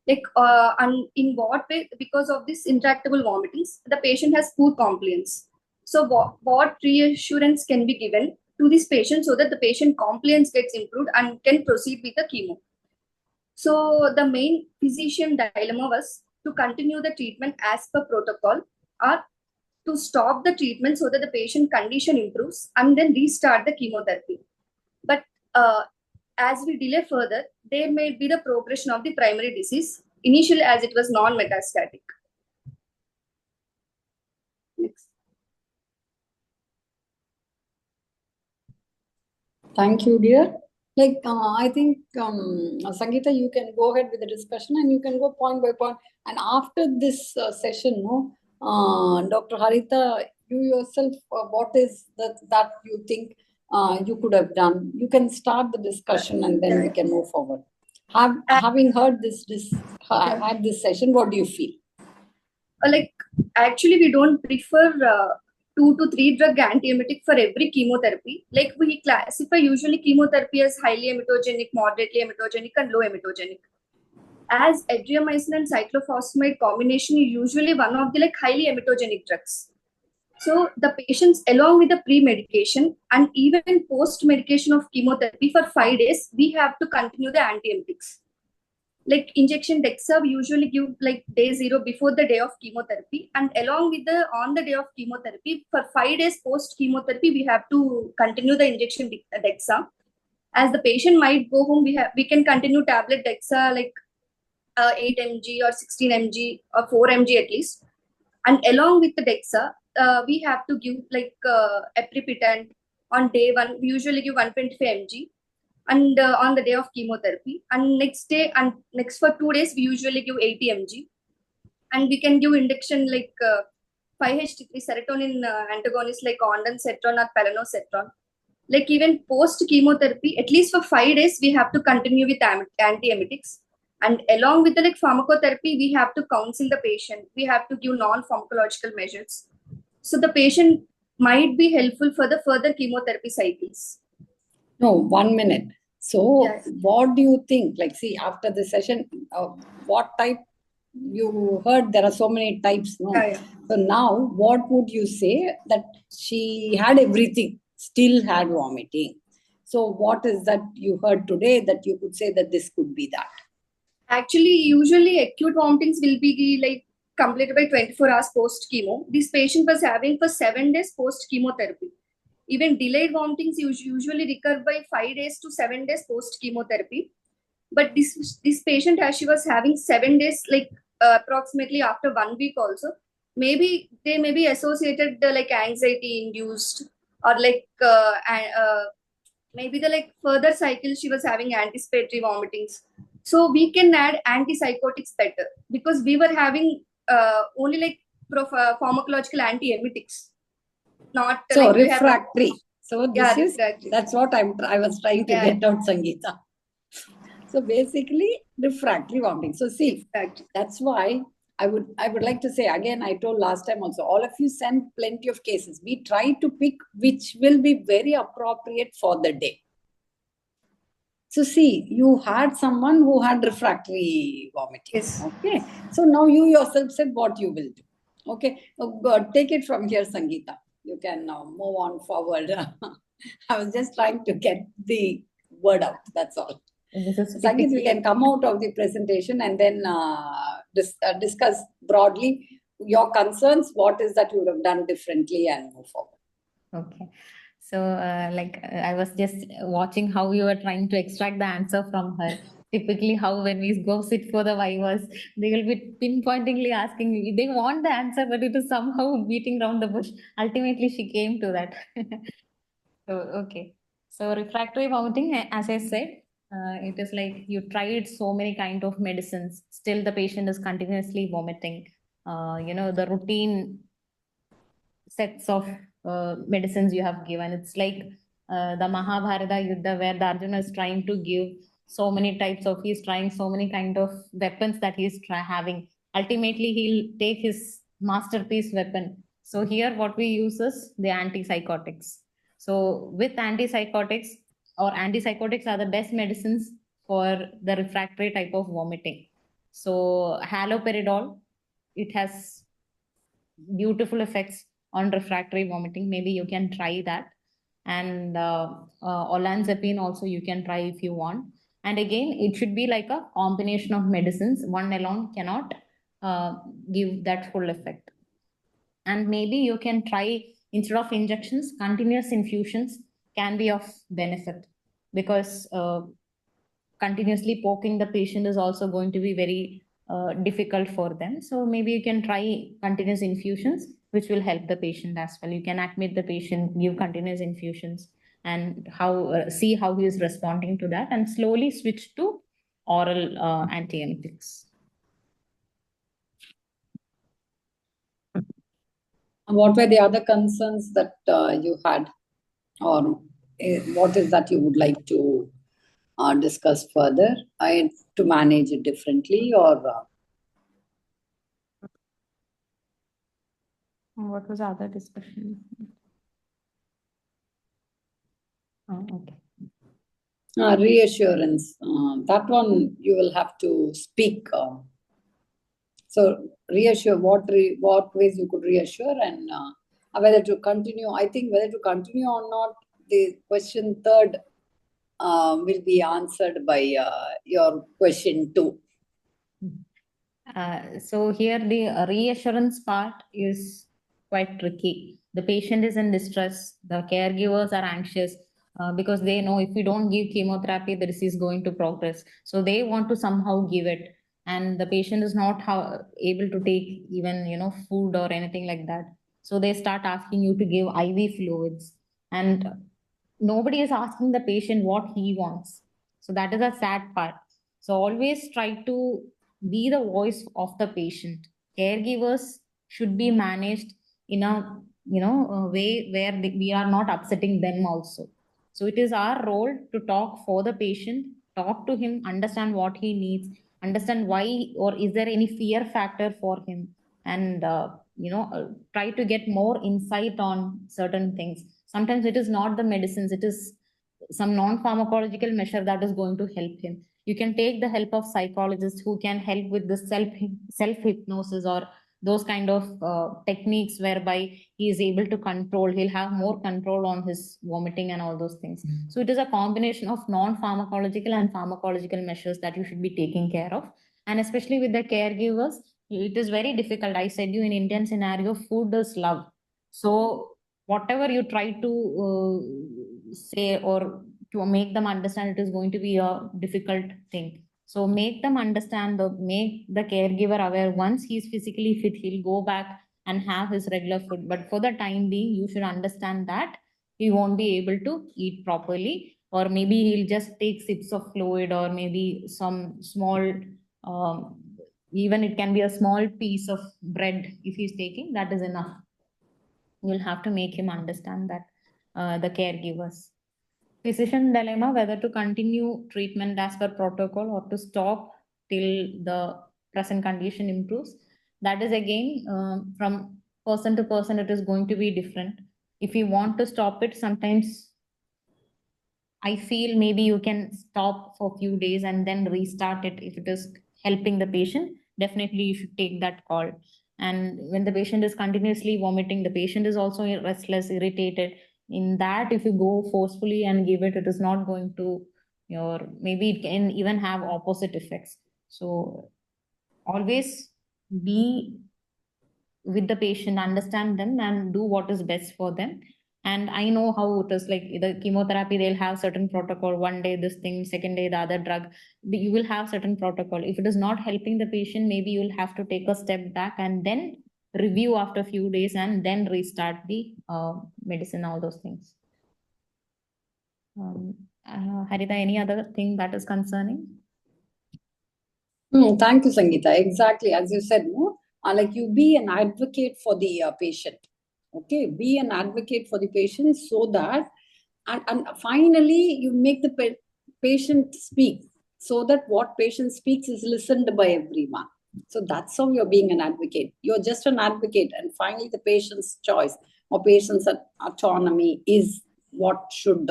And in what way? Because of this intractable vomitings, the patient has poor compliance. So what reassurance can be given to this patient so that the patient compliance gets improved and can proceed with the chemo? So the main physician dilemma was to continue the treatment as per protocol or to stop the treatment so that the patient condition improves and then restart the chemotherapy. But as we delay further, there may be the progression of the primary disease, initially as it was non-metastatic. Next. Thank you, dear. I think, Sangeetha, you can go ahead with the discussion and you can go point by point. And after this session, Dr. Haritha, you yourself, what is that you think you could have done? You can start the discussion and then we can move forward. Having heard had this session, what do you feel? Actually, we don't prefer 2 to 3 drug antiemetic for every chemotherapy. We classify usually chemotherapy as highly emetogenic, moderately emetogenic, and low emetogenic. As adriamycin and cyclophosphamide combination is usually one of the highly emetogenic drugs. So the patients, along with the pre-medication and even post-medication of chemotherapy for 5 days, we have to continue the antiemetics. Injection dexa, we usually give day 0 before the day of chemotherapy, and along with on the day of chemotherapy for 5 days post chemotherapy, we have to continue the injection dexa. As the patient might go home, we can continue tablet dexa 8 mg or 16 mg or 4 mg at least, and along with the dexa, we have to give aprepitant on day 1. We usually give 125 mg. And on the day of chemotherapy, and next for 2 days, we usually give 80 mg. And we can give induction 5-HT3 serotonin antagonists like ondansetron or palinosetron. Even post chemotherapy, at least for 5 days, we have to continue with antiemetics. And along with the pharmacotherapy, we have to counsel the patient. We have to give non-pharmacological measures. So the patient might be helpful for the further chemotherapy cycles. No, 1 minute. So Yes. what do you think? Like, see, after the session, what type you heard? There are so many types, no? Yeah, yeah. So now, what would you say that she had everything, still had vomiting? So what is that you heard today that you could say that this could be that? Actually, usually acute vomitings will be like completed by 24 hours post chemo. This patient was having for 7 days post chemotherapy. Even delayed vomitings usually recur by 5 days to 7 days post chemotherapy. But this patient, as she was having 7 days, like approximately after 1 week also, maybe they may be associated like anxiety induced, or like maybe the like further cycle she was having anticipatory vomitings. So we can add antipsychotics better, because we were having only like pharmacological antiemetics, not So like we have refractory. So yeah, this is refractory. that's what I was trying to Yeah. get out, Sangeetha. So basically refractory vomiting. So see, Refractory. that's why I would like to say again, I told last time also, all of you send plenty of cases. We try to pick which will be very appropriate for the day. So see, you had someone who had refractory vomiting. Yes. Okay. So now you yourself said what you will do. Okay. God, take it from here, Sangeetha. You can now move on forward. I was just trying to get the word out. That's all. This is Sangeet, we can come out of the presentation and then discuss broadly your concerns. What is that you would have done differently and move forward. Okay. So, I was just watching how you were trying to extract the answer from her. Typically, how when we go sit for the vivas, they will be pinpointingly asking me. They want the answer, but it is somehow beating around the bush. Ultimately, she came to that. So, okay. So, refractory vomiting, as I said, it is like you tried so many kind of medicines. Still, the patient is continuously vomiting. The routine sets of medicines you have given. It's like the Mahabharata Yuddha, where the Arjuna is trying to give so many types of, he's trying so many kind of weapons that he's having. Ultimately, he'll take his masterpiece weapon. So here what we use is the antipsychotics. So with antipsychotics, or antipsychotics are the best medicines for the refractory type of vomiting. So haloperidol, it has beautiful effects on refractory vomiting. Maybe you can try that. And olanzapine also you can try if you want. And again, it should be like a combination of medicines. One alone cannot give that full effect. And maybe you can try, instead of injections, continuous infusions can be of benefit, because continuously poking the patient is also going to be very difficult for them. So maybe you can try continuous infusions, which will help the patient as well. You can admit the patient, give continuous infusions, and see how he is responding to that, and slowly switch to oral antiemetics. What were the other concerns that you had, or what is that you would like to discuss further? To manage it differently, or What was the other discussion? Oh, okay. reassurance. That one you will have to speak. So reassure, what ways you could reassure, and whether to continue. I think whether to continue or not, the question third will be answered by your question 2. So here the reassurance part is quite tricky. The patient is in distress. The caregivers are anxious because they know if we don't give chemotherapy, the disease is going to progress. So they want to somehow give it, and the patient is not able to take even food or anything like that. So they start asking you to give IV fluids, and nobody is asking the patient what he wants. So that is a sad part. So always try to be the voice of the patient. Caregivers should be managed in a way where we are not upsetting them also. So it is our role to talk for the patient, talk to him, understand what he needs, understand why, or is there any fear factor for him, and try to get more insight on certain things. Sometimes it is not the medicines, it is some non-pharmacological measure that is going to help him. You can take the help of psychologists who can help with the self hypnosis or those kind of techniques whereby he is able to control. He'll have more control on his vomiting and all those things. So it is a combination of non-pharmacological and pharmacological measures that you should be taking care of. And especially with the caregivers, it is very difficult. I said you, in Indian scenario, food is love. So whatever you try to say or to make them understand, it is going to be a difficult thing. So make them understand, make the caregiver aware. Once he's physically fit, he'll go back and have his regular food. But for the time being, you should understand that he won't be able to eat properly, or maybe he'll just take sips of fluid, or maybe some small, even it can be a small piece of bread if he's taking, that is enough. You'll have to make him understand that, the caregivers. Physician dilemma, whether to continue treatment as per protocol or to stop till the present condition improves. That is again, from person to person, it is going to be different. If you want to stop it, sometimes I feel maybe you can stop for a few days and then restart it. If it is helping the patient, definitely you should take that call. And when the patient is continuously vomiting, the patient is also restless, irritated. In that, if you go forcefully and give it, it is not going to, maybe it can even have opposite effects. So always be with the patient, understand them, and do what is best for them. And I know how it is, like the chemotherapy, they'll have certain protocol. One day this thing, second day the other drug. You will have certain protocol. If it is not helping the patient, maybe you'll have to take a step back and then review after a few days and then restart the medicine, all those things. Harita, any other thing that is concerning? Thank you, Sangeetha. Exactly. As you said, no? Like you be an advocate for the patient. Okay, be an advocate for the patient so that, and finally, you make the patient speak, so that what patient speaks is listened by everyone. So that's how you're being an advocate. You're just an advocate, and finally, the patient's choice or patient's autonomy is what should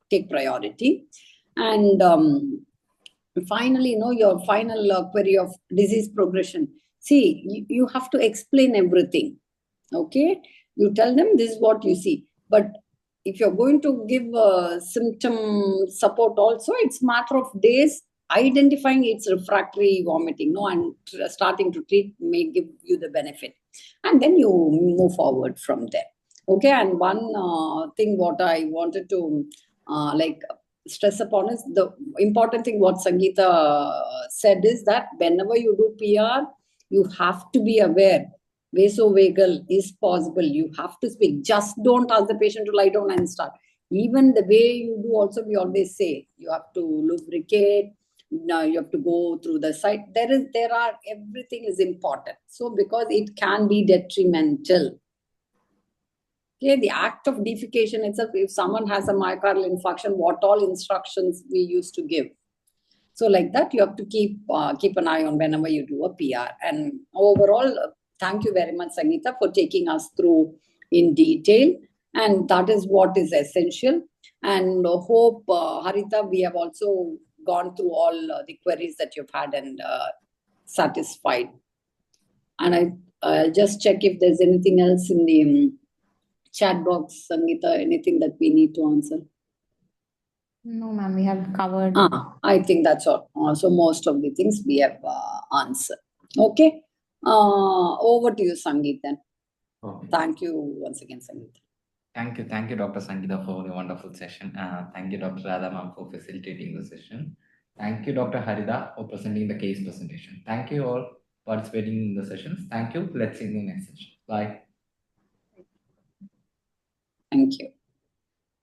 take priority. And finally, your final query of disease progression. See, you have to explain everything. Okay, you tell them this is what you see, but if you're going to give symptom support also, it's matter of days identifying its refractory vomiting, and starting to treat may give you the benefit, and then you move forward from there. Okay, and one thing what I wanted to stress upon is the important thing what Sangeetha said is that whenever you do PR, you have to be aware vasovagal is possible. You have to speak. Just don't ask the patient to lie down and start. Even the way you do also, we always say you have to lubricate. Now you have to go through the site. Everything is important. So because it can be detrimental. Okay, the act of defecation itself, if someone has a myocardial infarction, what all instructions we used to give. So like that, you have to keep an eye on whenever you do a PR. And overall, thank you very much, Sangeetha, for taking us through in detail. And that is what is essential. And hope, Harita, we have also gone through all the queries that you've had and satisfied. And I'll just check if there's anything else in the chat box, Sangeetha, anything that we need to answer. No, ma'am, we have covered. I think that's all. So most of the things we have answered. Okay. Over to you, Sangeet, then. Okay. Thank you once again, Sangeet. Thank you, Dr. Sangeetha, for the wonderful session. Thank you, Dr. Radha ma'am, for facilitating the session. Thank you, Dr. Harida, for presenting the case presentation. Thank you all participating in the sessions. Thank you. Let's see you in the next session. Bye.